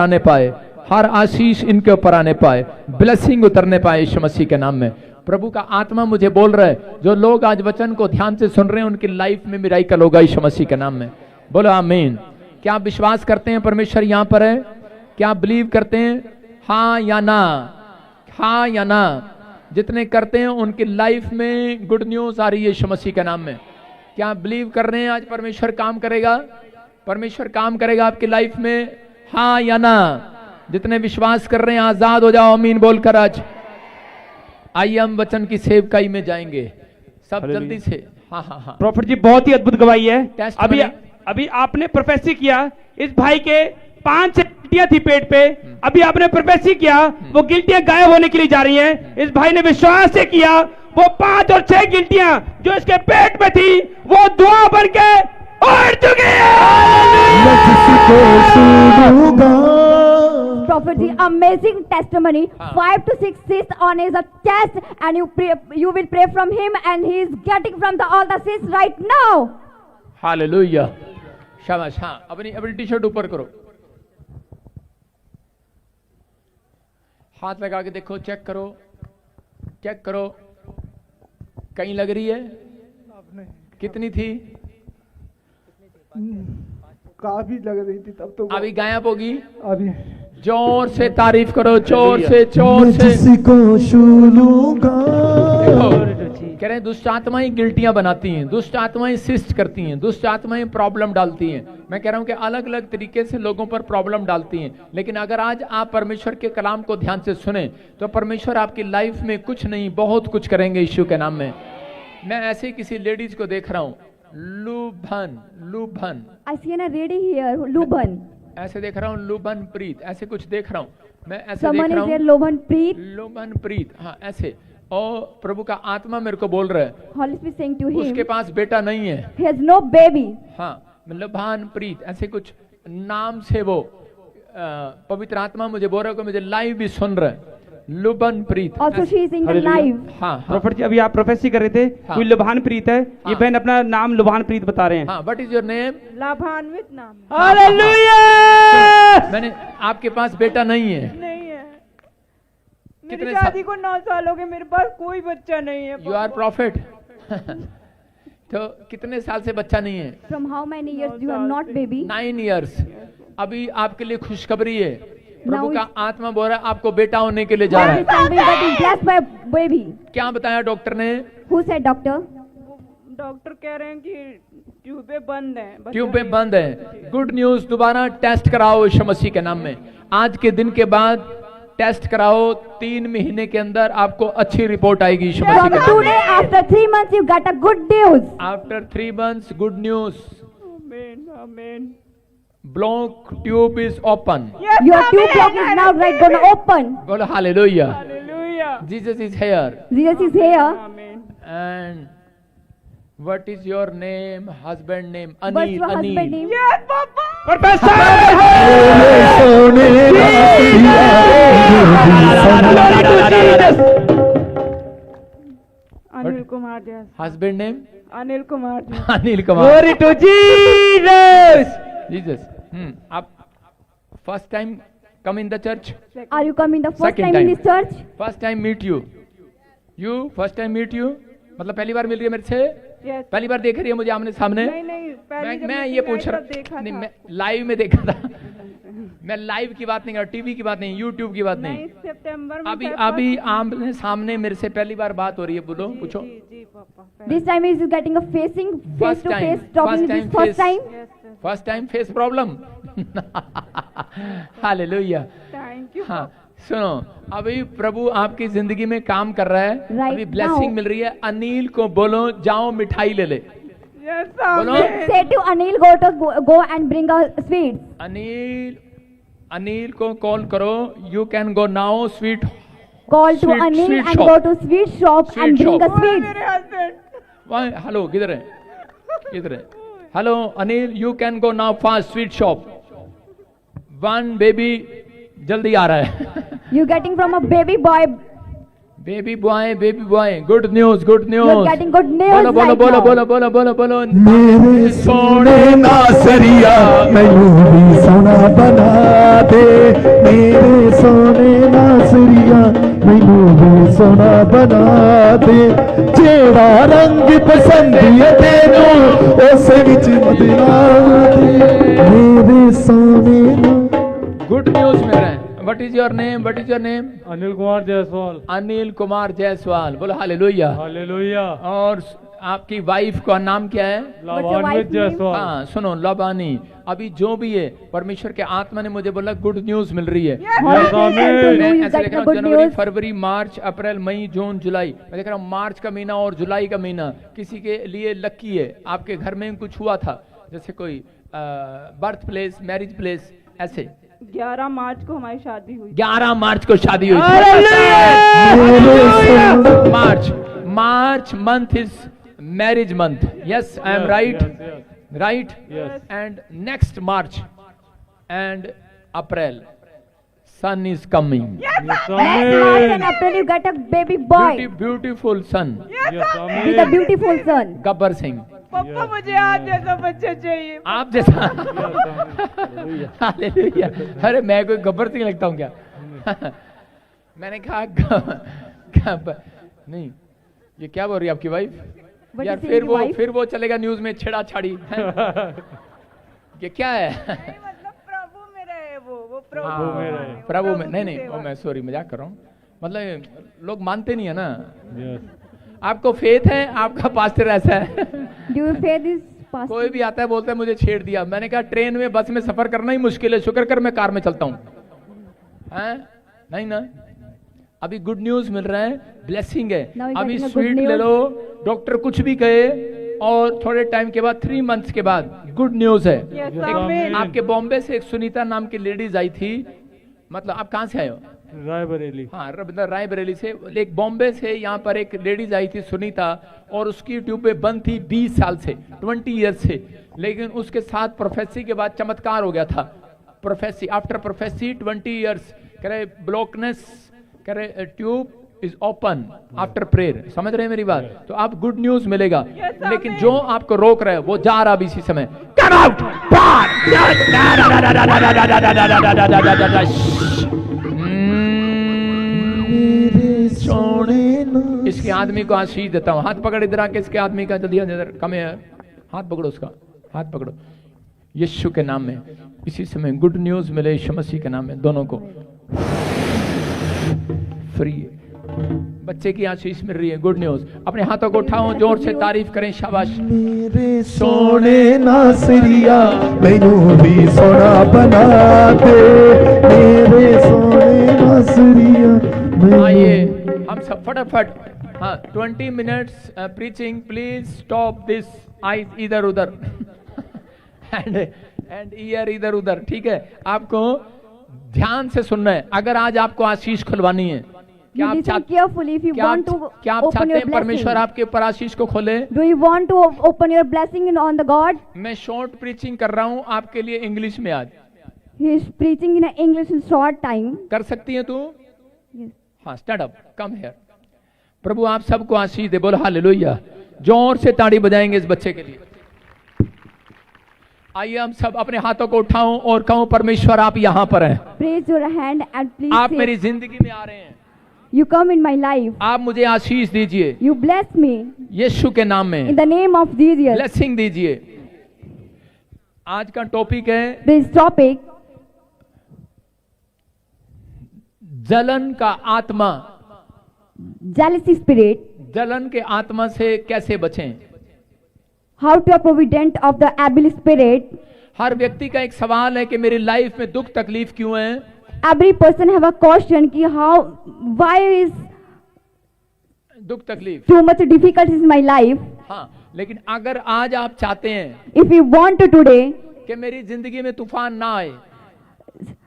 आने पाए, ब्लेसिंग उतरने पाए यीशु मसीह के नाम में। प्रभु का आत्मा मुझे बोल रहा है, जो लोग आज वचन को ध्यान से सुन रहे हैं, उनकी लाइफ में मिराकल होगा यीशु मसीह के नाम में। बोलो आमीन। क्या आप विश्वास करते हैं परमेश्वर यहाँ पर है? क्या आप बिलीव करते हैं? हाँ या ना? जितने करते हैं उनकी लाइफ में गुड न्यूज आ रही है यीशु मसीह के नाम में। क्या आप बिलीव कर रहे हैं आज परमेश्वर काम करेगा? परमेश्वर काम करेगा आपकी लाइफ में, हाँ या ना? जितने विश्वास कर रहे हैं आजाद हो जाओ, आमीन बोलकर आज। आइए हम वचन की सेवकाई में जाएंगे सब जल्दी से। हाँ। प्रॉफिट जी, बहुत ही अद्भुत गवाही है। टेस्टमनी। अभी आपने प्रोफेसी किया, इस भाई के 5 गिल्टियां थी पेट पे, अभी आपने प्रोफेसी किया, वो गिल्टियां गायब होने के लिए जा रही हैं। इस भाई ने विश्वास से किया, वो 5 और 6 गिल्टियां जो इसके पेट में थी, वो दुआ बन के उड़ चुकी है। Prophet, the amazing testimony. 5 to 6 cysts on his chest, and you will pray from him, and he is getting from all the cysts right now. Hallelujah, शाबाश। हाँ, अपनी टी शर्ट ऊपर करो, हाथ लगा के देखो, चेक करो कहीं लग रही है? कितनी थी? काफी लग रही थी तब तो। अभी गायब होगी। अभी जोर से तारीफ करो, जोर से, जोर से। जिसको छू लूंगा। देखो, कह रहे हैं दुष्ट आत्माएं गिल्टियां बनाती हैं, दुष्ट आत्माएं सिस्ट करती हैं, दुष्ट आत्माएं प्रॉब्लम डालती हैं। मैं कह रहा हूं कि अलग अलग तरीके से लोगों पर प्रॉब्लम डालती हैं, लेकिन अगर आज आप परमेश्वर के कलाम को ध्यान से सुने तो परमेश्वर आपकी लाइफ में कुछ नहीं बहुत कुछ करेंगे यीशु के नाम में। मैं ऐसे ही किसी लेडीज को देख रहा हूं, लुभन, लुभन, I see a lady here, Luban. ऐसे देख रहा हूँ, लुभन प्रीत, ऐसे कुछ देख रहा हूँ मैं, ऐसे Someone देख रहा is there, हूँ, Luban Preet. लुभन प्रीत, हाँ ऐसे। और प्रभु का आत्मा मेरे को बोल रहा है Holy Spirit saying to उसके him, पास बेटा नहीं है। he has no baby. हाँ, लुभान प्रीत, ऐसे कुछ नाम से वो पवित्र आत्मा मुझे बोल रहा है कि मुझे लाइव भी सुन रहा है, लुभन प्रीत। Also she is in the Hallelujah. live. हाँ हाँ प्रॉफिट जी, अभी आप प्रोफेसी कर रहे थे, हाँ। कोई लुभान प्रीत है, ये हाँ। बहन अपना नाम लुभान प्रीत बता रहे हैं। हाँ। What is your name? लाभान्वित नाम हालेलुया। मैंने आपके पास बेटा नहीं है। नहीं है। कितने मेरी साल? शादी को 9 साल हो गए, मेरे पास कोई बच्चा नहीं है। You are profit. तो कितने साल से बच्चा नहीं है? From how many years you have not baby? 9 years। अभी आपके लिए खुशखबरी है, प्रभु Now का आत्मा बोल रहा है आपको बेटा होने के लिए जा रहा Now है। it's time getting blessed by baby. क्या बताया डॉक्टर ने? Who said doctor? डॉक्टर कह रहे हैं कि ट्यूबें बंद हैं। ट्यूबें बंद है। गुड न्यूज, दोबारा टेस्ट कराओ यीशु मसीह के नाम में। आज के दिन के बाद टेस्ट कराओ, 3 महीने के अंदर आपको अच्छी रिपोर्ट आएगी यीशु मसीह From के नाम today, में। after 3 months, you got a good news. After 3 months good news, आमीन आमीन। Block tube is open. Your tube block is now right gonna open. बोलो hallelujah, hallelujah. Jesus is here. Jesus is here. आमीन। And what is your name? Husband name? What's Anil. your husband Anil. name? Yes पापा। Anil Kumar Jais. Husband name? Anil Kumar Jais. Anil Kumar. Glory to Jesus. Jesus. आप first time come in the church? Are you coming the first Second time in time. this church? First time meet you. You first time meet you मतलब पहली बार मिल रही है मेरे से? Yes. पहली बार देख रही है मुझे आमने सामने? नहीं नहीं, पहले जब मैं मीटिंग ये आई पूछ तब रहा देखा नहीं, था। मैं लाइव में देखा था। मैं लाइव की बात नहीं कर रहा, टीवी की बात नहीं, यूट्यूब की बात नहीं, नहीं। सितंबर में अभी शायद अभी आमने सामने मेरे से पहली बार बात हो रही है। बोलो, पूछो। जी जी पापा। This time he is getting a face First to time. face talking First this time first face. time. Yes sir. First time face problem. Hallelujah. Thank you. हाँ सुनो, अभी प्रभु आपकी जिंदगी में काम कर रहा है। Right अभी ब्लेसिंग now. मिल रही है। अनिल को बोलो जाओ मिठाई ले ले। यस बोलो। आमीन। Say to Anil, go and bring a sweet. Anil को कॉल करो। You can go now sweet. Call to Sweet- Anil sweet and shop. go to sweet shop Sweet and bring shop. a sweet. मेरे husband. Hello किधर है? किधर है? Hello Anil, you can go now fast sweet shop. 1 baby जल्दी आ रहा है। You getting from a baby boy. Baby boy, baby boy. Good news, good You're news. getting good news बोलो बोलो right बोलो now. बोलो बोलो बोलो बोलो। मेरे सोने नासरिया मैनू भी सोना बना दे, मेरे सोने नासरिया मैनू भी सोना बना दे, जेड़ा रंग पसंद है तेनू उस विच बदला दे, मेरे सोने गुड न्यूज मिल रहा है। What is your name? What is your name? Anil Kumar Jaiswal. Anil Kumar Jaiswal. बोलो हालेलुया। हालेलुया। और आपकी वाइफ का नाम क्या है? लाभान्वित wife's name? जायसवाल। हाँ सुनो, लबानी। अभी जो भी है परमेश्वर के आत्मा ने मुझे बोला गुड न्यूज मिल रही है। Holy Spirit said to you, मैं you ऐसे देख getting रहा a हूँ, good जनवरी, news. फरवरी, मार्च, अप्रैल, मई, जून, जुलाई। मैं देख रहा हूँ मार्च का महीना और जुलाई का महीना किसी के लिए लकी है। आपके घर में कुछ हुआ था, जैसे कोई बर्थ प्लेस, मैरिज प्लेस, ऐसे। 11 मार्च को हमारी शादी हुई। 11 मार्च को शादी हुई। March month is marriage month. Yes I am right? Right. And next March and April son is coming. Next March and April you get a baby boy beautiful son. with a beautiful son. Gabbar Singh. पापा मुझे आज जैसा बच्चा चाहिए। आप जैसा। Hallelujah. अरे मैं कोई गब्बर सिंह लगता हूँ क्या? मैंने कहा नहीं, ये क्या बोल रही है आपकी वाइफ? What यार is saying your wife? फिर वो चलेगा न्यूज में छेड़ा छाड़ी। ये क्या है? मतलब प्रभु मेरा है वो प्रभु हाँ, प्रभु में नहीं वो मैं सॉरी मजाक कर रहा हूँ। मतलब लोग मानते नहीं है ना। आपको फेथ है, आपका पास्टर ऐसा है। Do you fear this pastor? कोई भी आता है बोलता है मुझे छेड़ दिया। मैंने कहा ट्रेन में बस में सफर करना ही मुश्किल है, शुक्र कर मैं कार में चलता हूँ। नहीं ना, अभी गुड न्यूज मिल रहा है, ब्लेसिंग है। Now we अभी getting a good स्वीट ले news. लो, डॉक्टर कुछ भी कहे, और थोड़े टाइम के बाद 3 मंथ्स के बाद गुड न्यूज है। आमीन। आपके बॉम्बे से एक सुनीता नाम की लेडीज आई थी। मतलब आप कहाँ से आए हो? रायबरेली। हाँ, रायबरेली से। एक बॉम्बे से यहाँ पर एक लेडीज आई थी सुनीता, और उसकी ट्यूब पे बंद थी 20 साल से, 20 ईयर्स से। लेकिन उसके साथ प्रोफेसी के बाद चमत्कार हो गया था। प्रोफेसी आफ्टर प्रोफेसी 20 ईयर्स करे ब्लॉकनेस करे tube is open after prayer. समझ रहे हैं मेरी बात? तो आप गुड न्यूज मिलेगा। लेकिन जो आपको रोक रहा है वो जा रहा अभी इसी समय। कम आउट इसके आदमी को आशीष देता हूँ। हाथ पकड़ इधर आके इसके आदमी का जल्दी इधर कम है, हाथ पकड़ो उसका, हाथ पकड़ो यीशु के नाम में। इसी समय गुड न्यूज मिले यीशु मसीह के नाम में। दोनों को फ्री है, बच्चे की आशीष मिल रही है। Good news. अपने हाथों को उठाओ, जोर से तारीफ करें। शाबाश। मेरे सोने नासरिया मैनू भी सोना बना दे, मेरे सोने नासरिया। आइए हम सब फटाफट, हाँ 20 minutes preaching, please stop this eyes इधर उधर एंड ईयर इधर उधर। ठीक है, आपको ध्यान से सुनना है। अगर आज आपको आशीष खुलवानी है, क्या You आप listen carefully if you want to क्या आप open चाहते your हैं परमेश्वर blessing. आपके ऊपर आशीष को खोले? Do you want to open your blessing on the God? मैं शॉर्ट प्रीचिंग कर रहा हूँ आपके लिए इंग्लिश में आज। He is preaching in English in short time. कर सकती है तू? Yes. हाँ, स्टैंड अप, कम हियर। प्रभु आप सबको आशीष दे। बोलो हालेलुया। जोर से ताड़ी बजाएंगे इस बच्चे के लिए। आइए हम सब अपने हाथों को उठाओ और कहो परमेश्वर आप यहाँ पर हैं। Raise your hand and please आप say, मेरी जिंदगी में आ रहे हैं, you come in my life. आप मुझे आशीष दीजिए You bless me यीशु के नाम in में। the name of Jesus. Blessing दीजिए। आज का टॉपिक है This topic, जलन का आत्मा। jealousy spirit, जलन के आत्मा से कैसे बचें? how to be provident of the evil spirit. हर व्यक्ति का एक सवाल है कि मेरी लाइफ में दुख तकलीफ क्यों है? Every person have a question कि why is दुख तकलीफ। too much difficulties in my life. हाँ, लेकिन अगर आज आप चाहते हैं If you want to today, कि मेरी जिंदगी में तूफान ना आए,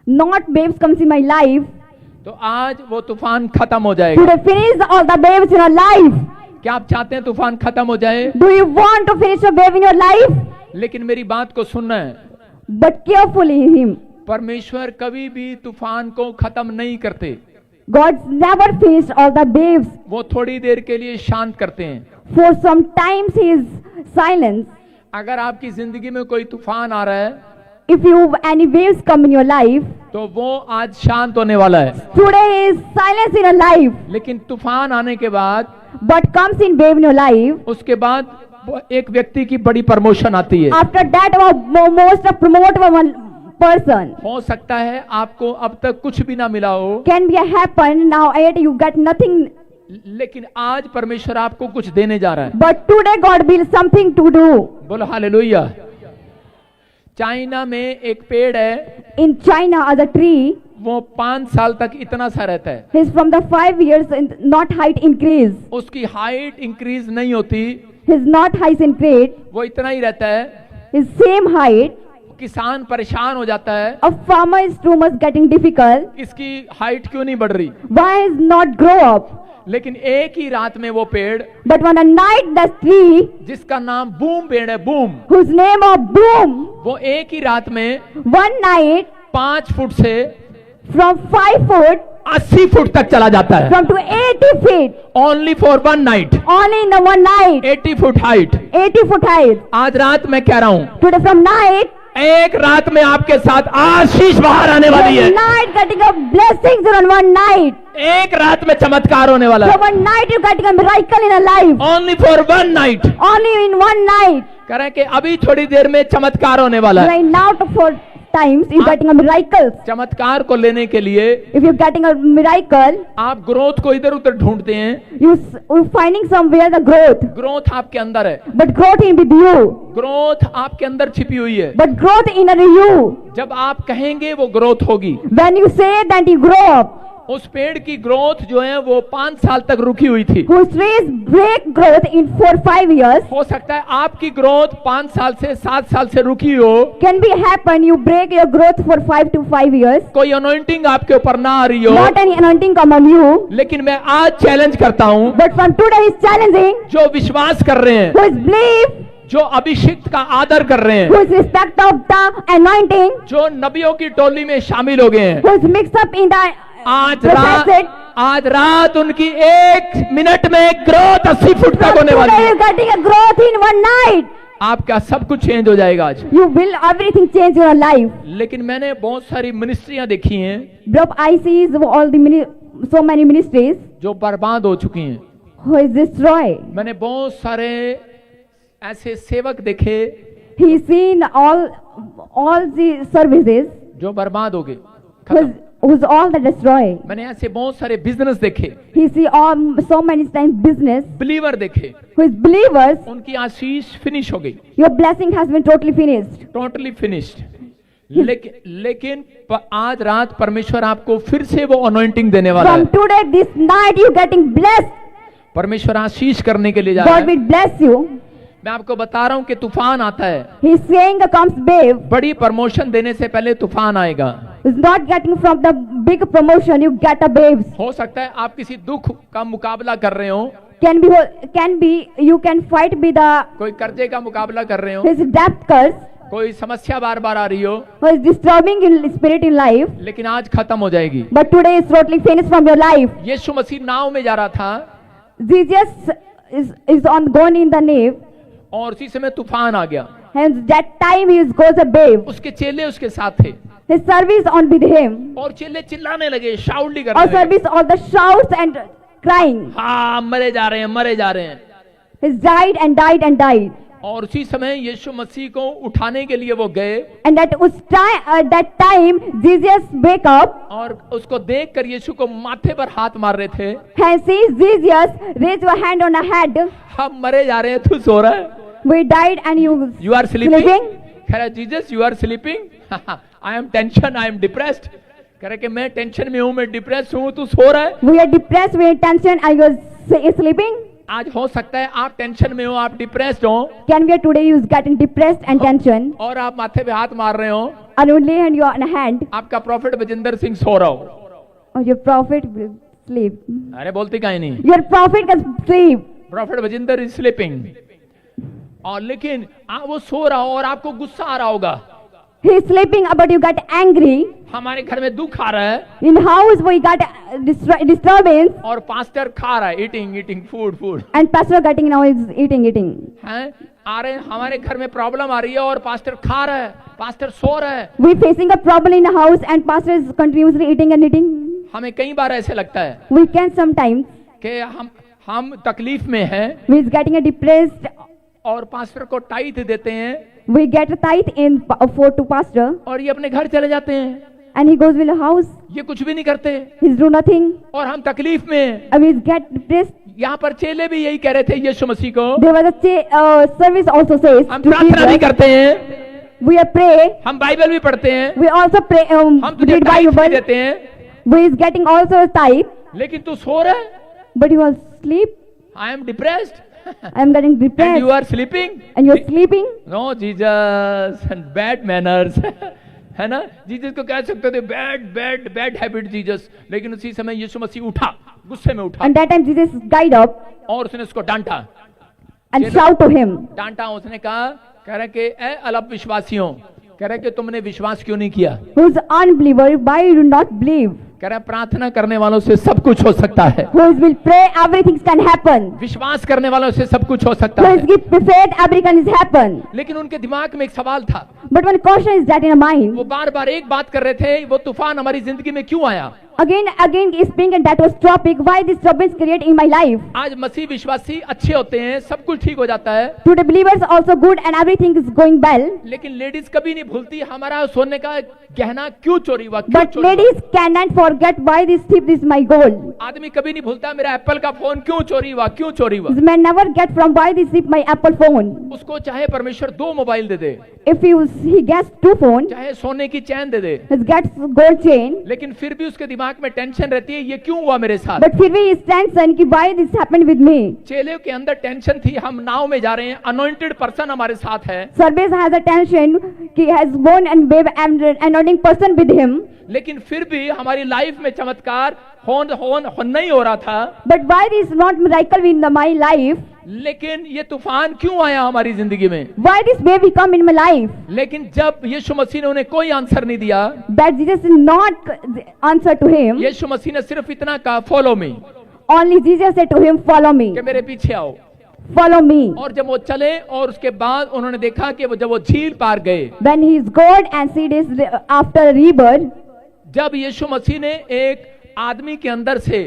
not waves comes in my life. तो आज वो तूफान खत्म हो जाएगा। Today finish all the waves in your life. क्या आप चाहते हैं तूफान खत्म हो जाए? Do you want to finish a wave in your life? लेकिन मेरी बात को सुनना है, But carefully him. परमेश्वर कभी भी तूफान को खत्म नहीं करते। God never finished all the waves. वो थोड़ी देर के लिए शांत करते हैं। For some times he is silence. अगर आपकी जिंदगी में कोई तूफान आ रहा है If you any waves come in your life, तो वो आज शांत होने वाला है। today is silence in your life. लेकिन तूफान आने के बाद, But comes in wave in your life. उसके बाद वो एक व्यक्ति की बड़ी प्रमोशन आती है। After that, most promote one person. हो सकता है आपको अब तक कुछ भी ना मिला हो, Can be a happen now yet you get nothing. लेकिन आज परमेश्वर आपको कुछ देने जा रहा है। But today God will something to do. बोलो हालेलुया। चाइना में एक पेड़ है, In China, as a tree, वो 5 साल तक इतना सा रहता है। his from the 5 years not height increase. उसकी हाइट इंक्रीज नहीं होती, His not height increase. वो इतना ही रहता है। His same height. किसान परेशान हो जाता है, A farmer is too much getting difficult. इसकी हाइट क्यों नहीं बढ़ रही? Why is not grow up? लेकिन एक ही रात में वो पेड़, But one night the tree, जिसका नाम बूम पेड़ है, boom, whose name of Boom, वो एक ही रात में one night 5 फुट से from 5 foot 80 फुट तक चला जाता है। from to 80 feet. Only for 1 night. Only in the one night. 80 foot height. 80 foot height. आज रात मैं कह रहा हूं, Today from night, एक रात में आपके साथ आशीष बाहर आने वाली है। one night getting a blessings on one night. एक रात में चमत्कार होने वाला So है। one night you getting a miracle in a life. Only for 1 night. Only in one night. कह रहे हैं कि अभी थोड़ी देर में चमत्कार होने वाला है। Right now, for times, you're getting a miracle. चमत्कार को लेने के लिए If you're getting a miracle, आप ग्रोथ को इधर उधर ढूंढते हैं। you're finding somewhere the growth. Growth आपके अंदर है, But growth in with you. Growth आपके अंदर छिपी हुई है। But growth in you. जब आप कहेंगे वो ग्रोथ होगी। When you say that you grow up, उस पेड़ की ग्रोथ जो है वो 5 साल तक रुकी हुई थी। whose trees break growth in 4-5 years, हो सकता है आपकी ग्रोथ 5 साल से 7 साल से रुकी हो। can be happen you break your growth for 5 to 5 years. कोई अनॉइंटिंग आपके ऊपर ना आ रही हो, Not any anointing come on you. लेकिन मैं आज चैलेंज करता हूँ But from today he's challenging, जो विश्वास कर रहे हैं, who is believe, जो अभिषिक्त का आदर कर रहे हैं, who is respect of the anointing, जो नबियों की टोली में शामिल हो गए हैं। who is mixed up in the आज रात उनकी 1 मिनट में ग्रोथ 80 फुट तक होने वाली today है। you getting a growth in one night. आपका सब कुछ चेंज हो जाएगा आज। You will everything change your life. लेकिन मैंने बहुत सारी मिनिस्ट्रियां देखी हैं But I see all the so many ministries जो बर्बाद हो चुकी हैं। who is destroyed. मैंने बहुत सारे ऐसे सेवक देखे He seen all the services जो बर्बाद हो गए, who's all the destroyed. मैंने ऐसे बहुत सारे बिजनेस देखे, He see so many times business believer देखे, who is believers. उनकी आशीष फिनिश हो गई, Your blessing has been totally finished. Totally finished. लेकिन आज रात परमेश्वर आपको फिर से वो अनॉइंटिंग देने वाला From है। today, this night, you getting blessed. परमेश्वर आशीष करने के लिए जा रहा God है। will bless you. मैं आपको बता रहा हूं कि तूफान आता है। He's saying comes wave. बड़ी प्रमोशन देने से पहले तूफान आएगा। It's not getting from the big promotion, you get a waves. हो सकता है आप किसी दुख का मुकाबला कर रहे हो, Can be you can fight with the कोई कर्जे का मुकाबला कर रहे हो, his debt curse, कोई समस्या बार बार आ रही हो, who is disturbing in spirit in life. लेकिन आज खत्म हो जाएगी। But today is totally finished from your life. यीशु मसीह नाव में जा रहा था Jesus is on gone in the nave, और उसी समय तूफान आ गया। and that time he goes a wave. उसके चेले उसके साथ थे His service on with him. और चेले चिल्लाने लगे, शाउटली करने Our लगे, service all the shouts and crying. हाँ मरे जा रहे हैं, मरे जा रहे हैं। He's died and died and died. और उसी समय यीशु मसीह को उठाने के लिए वो गए And that time Jesus wake up और उसको देखकर यीशु को माथे पर हाथ मार रहे थे। and sees Jesus raise your hand on a head. हम मरे जा रहे हैं, तू सो रहा है। We died and You are sleeping? sleeping? कह रहा Jesus you are sleeping? I am tension, I am depressed. कह रहा कि मैं टेंशन में हूँ, मैं डिप्रेस हूँ, तू सो रहा है। We are depressed, we are tension, and you are sleeping? आज हो सकता है आप टेंशन में हो, आप डिप्रेस्ड हो Can we today you is getting depressed and tension और आप माथे पे हाथ मार रहे हो। and only hand you on a hand आपका प्रॉफिट बजिंदर सिंह सो रहा हो। or your prophet will sleep. अरे बोलती काहे नहीं, Your prophet can sleep. Profit Bajinder is sleeping. और लेकिन वो सो रहा हो और आपको गुस्सा आ रहा होगा, He is sleeping but you got angry. हमारे घर में दुख आ रहा है In house we got disturbance और पास्टर खा रहा है, eating food and pastor getting now is eating. हैं, आ रहे हैं, हमारे घर में प्रॉब्लम आ रही है और पास्टर खा रहा है, पास्टर सो रहा है। We facing a problem in the house and pastor is continuously eating and eating. हमें कई बार ऐसे लगता है We can sometimes कि हम तकलीफ में हैं we is getting a depressed. और पास्टर को टाइट देते हैं We get a tithe in for to pastor और ये अपने घर चले जाते हैं, and he goes with a house. ये कुछ भी नहीं करते He's do nothing. और हम तकलीफ में हैं। And we get depressed. यहाँ पर चेले भी यही कह रहे थे यीशु मसीह को, There was a service also says हम to प्रार्थना भी Jesus. करते हैं, We are pray. हम बाइबल भी पढ़ते हैं, We also pray. हम तुझे Read टाइट भी Bible. देते हैं, We is getting also a tithe, लेकिन तू सो रहा है। but you are sleep. I am depressed I am getting and depressed. You are sleeping. And you are sleeping. No Jesus and bad manners है ना, Jesus को कह सकते थे बैड हैबिट जीसस, लेकिन उसी समय यीशु मसीह उठा, गुस्से में उठा And that time Jesus guide up और उसने उसको डांटा and चलो। shout to him. डांटा, उसने कहा, कह रहे कि ए अल्प विश्वासियों, कह रहे कि तुमने विश्वास क्यों नहीं किया। Who's unbeliever? Why you do not believe? कह रहे प्रार्थना करने वालों से सब कुछ हो सकता है, Who will pray? Everything can happen. विश्वास करने वालों से सब कुछ हो सकता Who है। is give faith? Everything is happen. लेकिन उनके दिमाग में एक सवाल था, But one question is that in a mind, वो बार बार एक बात कर रहे थे, वो तूफान हमारी जिंदगी में क्यों आया। again speaking, and that was topic, why this troubles create in my life. आज मसीह विश्वासी अच्छे होते हैं, सब कुछ ठीक हो जाता है, Today believers also good and everything is going well. लेकिन लेडीज कभी नहीं भूलती हमारा सोने का गहना क्यों चोरी हुआ, क्यों But चोरी हुआ। ladies cannot forget why this thief is my goal. आदमी कभी नहीं भूलता मेरा एप्पल का फोन क्यों चोरी हुआ, क्यों चोरी हुआ। This man never get from why this thief my Apple phone. उसको चाहे परमेश्वर 2 mobile they they, If he gets 2 phones, चाहे सोने की चैन दे दे, he gets gold chain. लेकिन फिर भी उसके दिमाग में टेंशन रहती है, ये क्यों हुआ मेरे साथ। But फिर भी is tension कि why this happened with me. चेले के अंदर टेंशन थी, हम नाव में जा रहे हैं, अनॉइंटेड पर्सन हमारे साथ है, Service has a tension कि has born and babe and anointing person with him. लेकिन फिर भी हमारी लाइफ में चमत्कार नहीं हो रहा था। But why this not miracle in my life? लेकिन ये तूफान क्यों आया हमारी जिंदगी में। Why this baby come in my life? लेकिन जब यीशु मसीह ने उन्हें कोई आंसर नहीं दिया, That Jesus did not answer to him. यीशु मसीह ने सिर्फ इतना कहा, follow me, Only Jesus said to him, follow me, कि मेरे पीछे आओ। follow me. और जब वो चले और उसके बाद उन्होंने देखा कि जब वो झील पार गए, When he is God and see this after rebirth, जब यीशु मसीह ने एक आदमी के अंदर से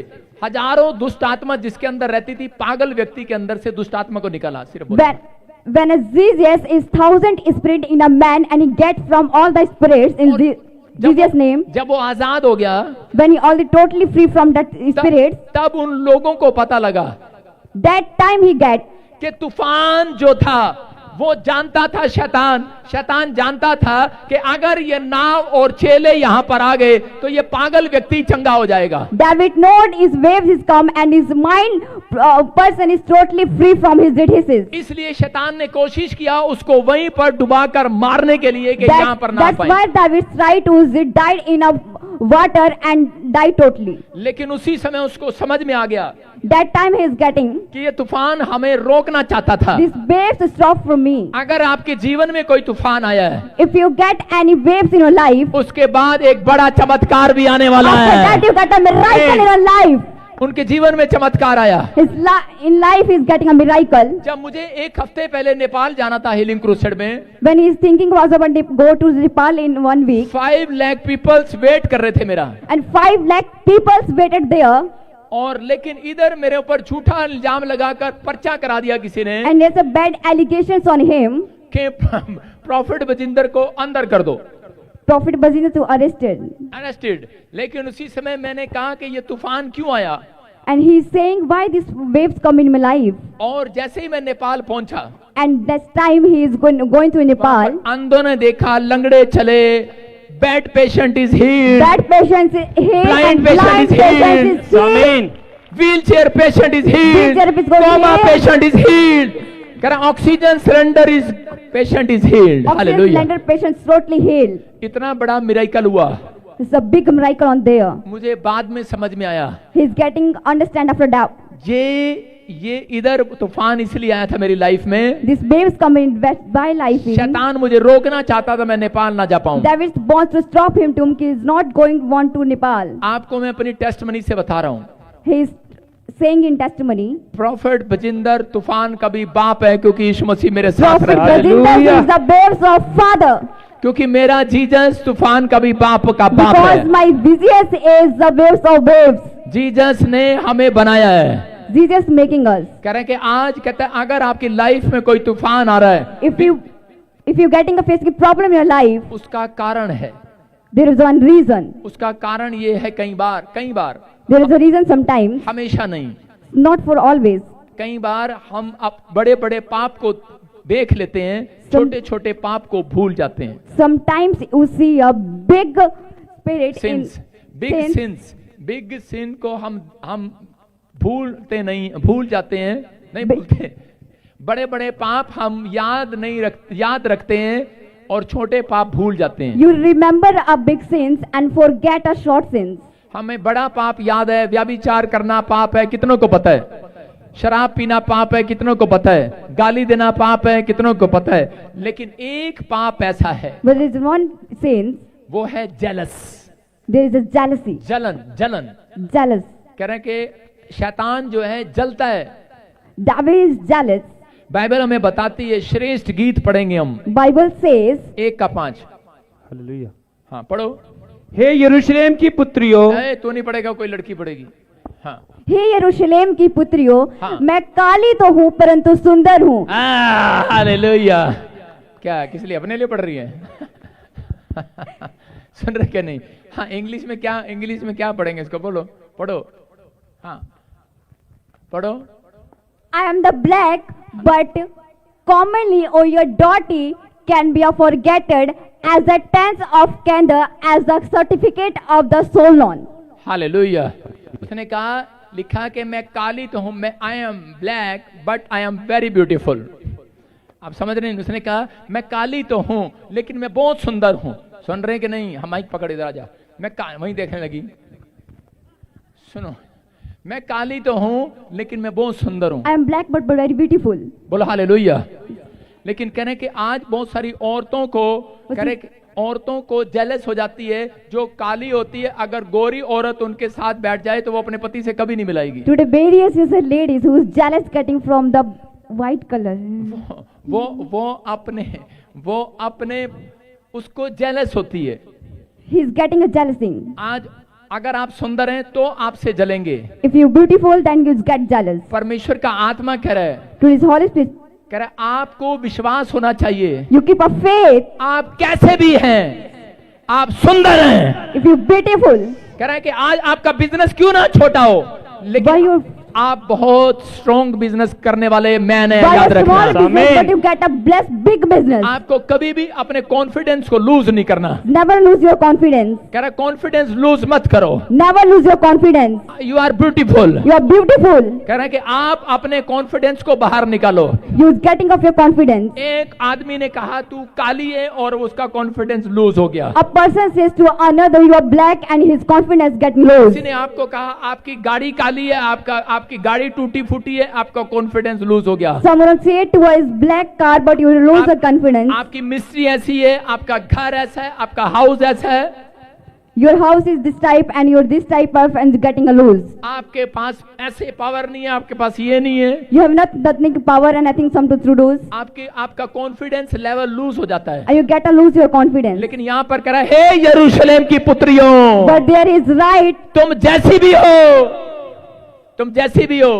हजारों दुष्ट आत्मा जिसके अंदर रहती थी, पागल व्यक्ति के अंदर से दुष्ट आत्मा को निकाला। सिर्फ बोलो। when a Jesus is 1,000 spirit in a man and he gets from all the spirits in Jesus name, जब वो आजाद हो गया, when he already totally free from that spirit, तब उन लोगों को पता लगा that time he get कि तूफान जो था वो जानता था, शैतान जानता था कि अगर ये नाव और चेले यहाँ पर आ गए तो ये पागल व्यक्ति चंगा हो जाएगा। David known his waves is come and his mind person is totally free from his diseases. इसलिए शैतान ने कोशिश किया उसको वहीं पर डुबाकर मारने के लिए कि यहाँ पर ना That's पाए। why David tried to died in a water and died totally. लेकिन उसी समय उसको समझ में आ गया That time he is getting कि ये तूफान हमें रोकना चाहता था। this waves to stop from me. अगर आपके जीवन में कोई तूफान आया है, If you get any waves in your life, उसके बाद एक बड़ा चमत्कार भी आने वाला after that है। you get a miracle in your life. उनके जीवन में चमत्कार आया। In life he is getting a miracle. जब मुझे एक हफ्ते पहले नेपाल जाना था हीलिंग क्रूसेड में, When he is thinking was about to go to Nepal in 1 week, 5 lakh peoples wait कर रहे थे मेरा, and 5 lakh people waited there, और लेकिन इधर मेरे ऊपर झूठा इल्जाम लगाकर पर्चा करा दिया किसी ने and there's a bad allegations on him. कि प्रॉफिट बजिंदर को अंदर कर दो, Prophet Bazina to अरेस्टेड। लेकिन उसी समय मैंने कहा कि ये तूफान क्यों आया, and he is saying why these waves come in my life. और जैसे ही मैं नेपाल पहुंचा, And that time he is going to Nepal. अंधों ने देखा, लंगड़े चले, bed patient is healed, That patient is healed Blind and patient blind is patient healed. is healed. आमीन। Wheelchair patient is healed, Wheelchair is going coma healed. Patient is healed, oxygen cylinder is patient is healed. Oxygen hallelujah. cylinder patients totally healed. इतना बड़ा miracle हुआ, It's a big miracle on there. मुझे बाद में समझ में आया He's getting understand after that. ये इधर तूफान इसलिए आया था मेरी लाइफ में, These waves come in by life. In. शैतान मुझे रोकना चाहता था मैं नेपाल ना जा पाऊं। David wants to stop him to he is not want to Nepal. आपको मैं अपनी टेस्टमनी से बता रहा हूं, He is saying in testimony. Profit Bajinder तूफान का भी बाप है, क्योंकि यीशु मसीह मेरे साथ Prophet रहता है। Bajinder is the waves of Father. क्योंकि मेरा जीसस तूफान का भी बाप का बाप Because है। my Jesus is the waves of waves. Jesus ने हमें बनाया है। Jesus making us. कह रहे हैं कि आज कहते हैं अगर आपकी लाइफ में कोई तूफान आ रहा है, If you getting a facing problem in your life, उसका कारण है, there is one reason. उसका कारण ये है कई बार There is a reason sometimes, हमेशा नहीं, not for always. कई बार हम अब बड़े बड़े पाप को देख लेते हैं, छोटे छोटे पाप को भूल जाते हैं। Sometimes you see a big spirit in sins, big sin को हम भूल जाते हैं, नहीं भूलते। बड़े बड़े पाप हम याद रखते हैं और छोटे पाप भूल जाते हैं। You remember a big sins and forget a short sins. हमें बड़ा पाप याद है, व्यभिचार करना पाप है, कितनों को पता है? शराब पीना पाप है, कितनों को पता है? गाली देना पाप है, कितनों को पता है? लेकिन एक पाप ऐसा है, But there is one sin, वो है jealous, there is a jealousy. जलन। Jealous. कह रहे हैं कि शैतान जो है जलता है। Devil is jealous. बाइबल हमें बताती है, श्रेष्ठ गीत पढ़ेंगे हम, Bible says 1 का 5। हालेलुया। हाँ पढ़ो, हे यरूशलेम की पुत्रियों, तो नहीं पढ़ेगा, कोई लड़की पढ़ेगी। हाँ हे यरूशलेम की पुत्रियों, हाँ। मैं काली तो हूँ परंतु सुंदर हूँ। हालेलुया। क्या किस लिए, अपने लिए पढ़ रही है? सुन रहे क्या नहीं? हाँ इंग्लिश में क्या पढ़ेंगे इसको? बोलो, पढ़ो। हाँ पढ़ो। I am the black, but commonly or your daughter can be forgotten as the tenth of candle, as the certificate of the Solon. Hallelujah. उसने कहा, लिखा कि मैं काली तो हूं, मैं I am black but I am very beautiful. आप समझ रहे हैं? उसने कहा मैं काली तो हूं लेकिन मैं बहुत सुंदर हूं। सुन रहे हैं कि नहीं? हम माइक पकड़, इधर आ जा। मैं वहीं देखने लगी। सुनो, मैं काली तो हूं लेकिन मैं बहुत सुंदर हूं। I am black but very beautiful. बोलो हालेलुया। लेकिन कह रहे हैं कि आज बहुत सारी औरतों को, कह रहे हैं कि औरतों को जेलस हो जाती है जो काली होती है। अगर गोरी औरत उनके साथ बैठ जाए तो वो अपने पति से कभी नहीं मिलाएगी। Today various is a ladies who is jealous getting from the white color. वो अपने उसको जेलस होती है। He is getting a jealousy. आज अगर आप सुंदर हैं तो आपसे जलेंगे। If you beautiful, then you get jealous. परमेश्वर का आत्मा कह रहा है, To His Holy Spirit, कह रहा है आपको विश्वास होना चाहिए। you keep a faith. आप कैसे भी हैं, आप सुंदर हैं। If you beautiful, कह रहा है कि आज आपका बिजनेस क्यों ना छोटा हो, why लेकिन you आप बहुत स्ट्रॉन्ग बिजनेस करने वाले मैन है, why याद a small रखना। business, but you get a blessed big business. आपको कभी भी अपने कॉन्फिडेंस को लूज नहीं करना। Never lose your confidence. कह रहा है कॉन्फिडेंस लूज मत करो। Never lose your confidence. You are beautiful. You are beautiful. कह रहा है कि आप अपने कॉन्फिडेंस को बाहर निकालो। You is getting of your confidence. एक आदमी ने कहा तू काली है और उसका कॉन्फिडेंस लूज हो गया। A person says to another, you are black, and his confidence getting low. किसी ने आपको कहा आपकी गाड़ी काली है, आपकी गाड़ी टूटी फूटी है, आपका कॉन्फिडेंस लूज हो गया। Someone said to his black car, but you lose the confidence. आपकी मिस्ट्री ऐसी है, आपका घर ऐसा है, आपका हाउस ऐसा है, Your house is this type, and you're this type of, and getting a lose. आपके पास ऐसे पावर नहीं है, आपके पास ये नहीं है, You have nothing power and nothing some to lose. आपका कॉन्फिडेंस लेवल लूज हो जाता है। And you get a lose your confidence. लेकिन यहाँ पर कह रहा है हे यरूशलेम की पुत्रियों, But there is right. तुम जैसी भी हो, तुम जैसी भी हो,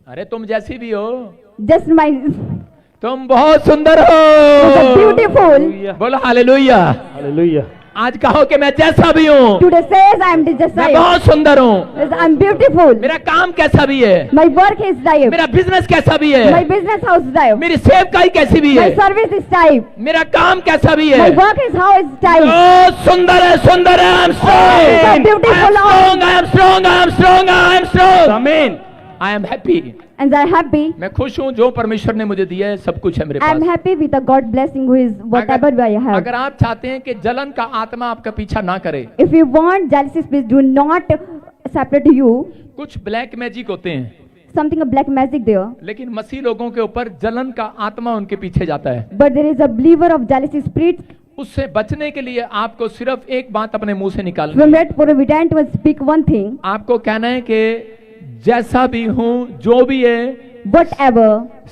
अरे तुम जैसी भी हो, Just my तुम बहुत सुंदर हो। beautiful. बोलो हालेलुया। हालेलुया। आज कहो कि मैं जैसा भी हूँ, Today says I am just मैं right. बहुत सुंदर हूँ, Yes, I'm beautiful. मेरा काम कैसा भी है, My work is type. मेरा बिजनेस कैसा भी My है, business house type. मेरी सेवकाई कैसी भी My है, service is type. मेरा काम कैसा भी My है, work is how is type. बहुत सुंदर है, सुंदर है। I am Oh, beautiful. Strong, I am strong, I am strong, I am strong, आमीन। I am happy. And I'm happy. मैं खुश हूँ, जो परमेश्वर ने मुझे दिया है सब कुछ है मेरे I'm pass. happy with the God blessing who is whatever I have. अगर आप चाहते हैं कि जलन का आत्मा आपका पीछा ना करे, If you want jealousy, please do not separate you. कुछ ब्लैक मैजिक होते हैं, Something a black magic there. लेकिन मसीह लोगों के ऊपर जलन का आत्मा उनके पीछे जाता है। But there is a believer of jealousy spirit. उससे बचने के लिए आपको सिर्फ एक बात अपने मुंह से निकालनी From है। that provident will speak one thing. आपको कहना है कि जैसा भी हूँ, जो भी है, Whatever,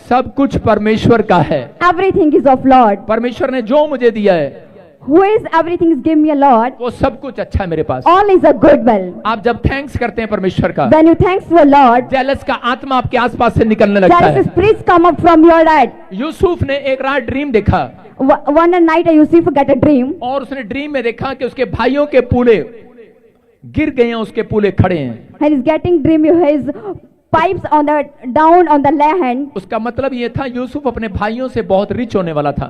सब कुछ परमेश्वर का है। everything is of Lord. परमेश्वर ने जो मुझे दिया है Who is everything is give me a Lord. वो सब कुछ अच्छा है मेरे पास। All is a good will. आप जब थैंक्स करते हैं परमेश्वर का, When you thanks to a Lord, jealous का आत्मा आपके आसपास से निकलने लगता है। jealousy spirits come up from your right. Yusuf ने एक रात ड्रीम देखा One night Yusuf get a dream. और उसने ड्रीम में देखा कि उसके भाइयों के पूले गिर गए हैं, उसके पूले खड़े हैं। He is getting dream. His pipes on the down on the land. उसका मतलब ये था यूसुफ अपने भाइयों से बहुत रिच होने वाला था।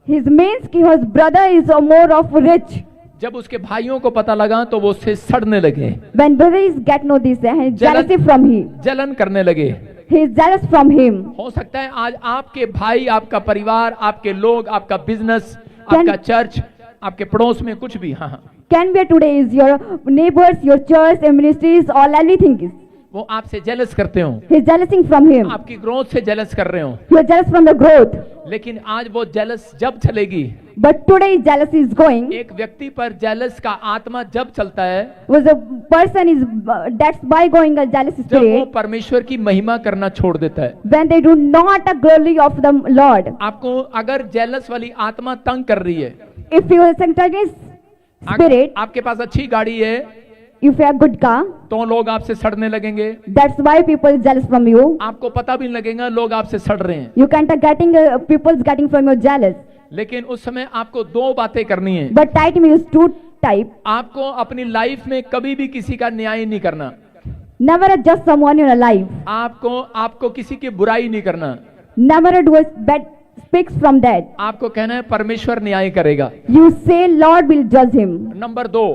His means कि his brother is more of rich. जब उसके भाइयों को पता लगा तो वो उससे सड़ने लगे, When brothers get know this, he is जलन- jealousy from him. जलन करने लगे। He is jealous from him. हो सकता है आज आपके भाई, आपका परिवार, आपके लोग, आपका बिजनेस, Can- आपका चर्च, आपके पड़ोस में कुछ भी, हाँ, Can be today is your neighbors, your church, and ministries, all everything is. वो आपसे जेलस करते हो, He is jealousing from him. आपकी ग्रोथ से जेलस कर रहे हो, You are jealous from the growth. लेकिन आज वो जेलस जब चलेगी, But today jealousy is going. एक व्यक्ति पर जेलस का आत्मा जब चलता है, Was a person is that's by going a jealous जब वो spirit परमेश्वर की महिमा करना छोड़ देता है। when they do not a glory of the Lord. आपको अगर जेलस वाली आत्मा तंग कर रही है, If you sometimes spirit. आपके पास अच्छी गाड़ी है If you have good car, तो लोग आपसे सड़ने लगेंगे, that's why people is jealous from you. आपको पता भी नहीं लगेगा लोग आपसे सड़ रहे हैं। You can't people's getting from you jealous. लेकिन उस समय आपको दो बातें करनी है। But time is two type. आपको अपनी लाइफ में कभी भी किसी का न्याय नहीं करना, Never adjust someone in your life. आपको किसी की बुराई नहीं करना, Never do bad speaks from that. आपको कहना है परमेश्वर न्याय करेगा। You say Lord will judge him. Number 2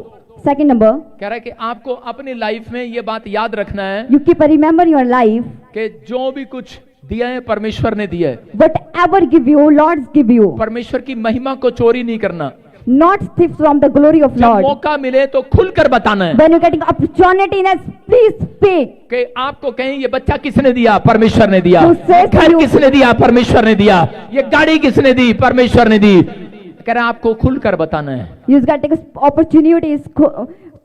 Second number, कह रहा है कि आपको अपनी लाइफ में ये बात याद रखना है you keep remember your life. कि जो भी कुछ दिया है परमेश्वर ने दिया है। Whatever give you, Lord give you. परमेश्वर की महिमा को चोरी नहीं करना। Not thief from the glory of जब Lord. मौका मिले तो खुलकर बताना है When you're getting opportunity, please speak. कि आपको कहें ये बच्चा किसने दिया, परमेश्वर ने दिया। To say to घर you- किसने दिया, परमेश्वर ने दिया। ये गाड़ी किसने दी, परमेश्वर ने दी। कह रहा है आपको खुलकर बताना है। You got to take opportunities.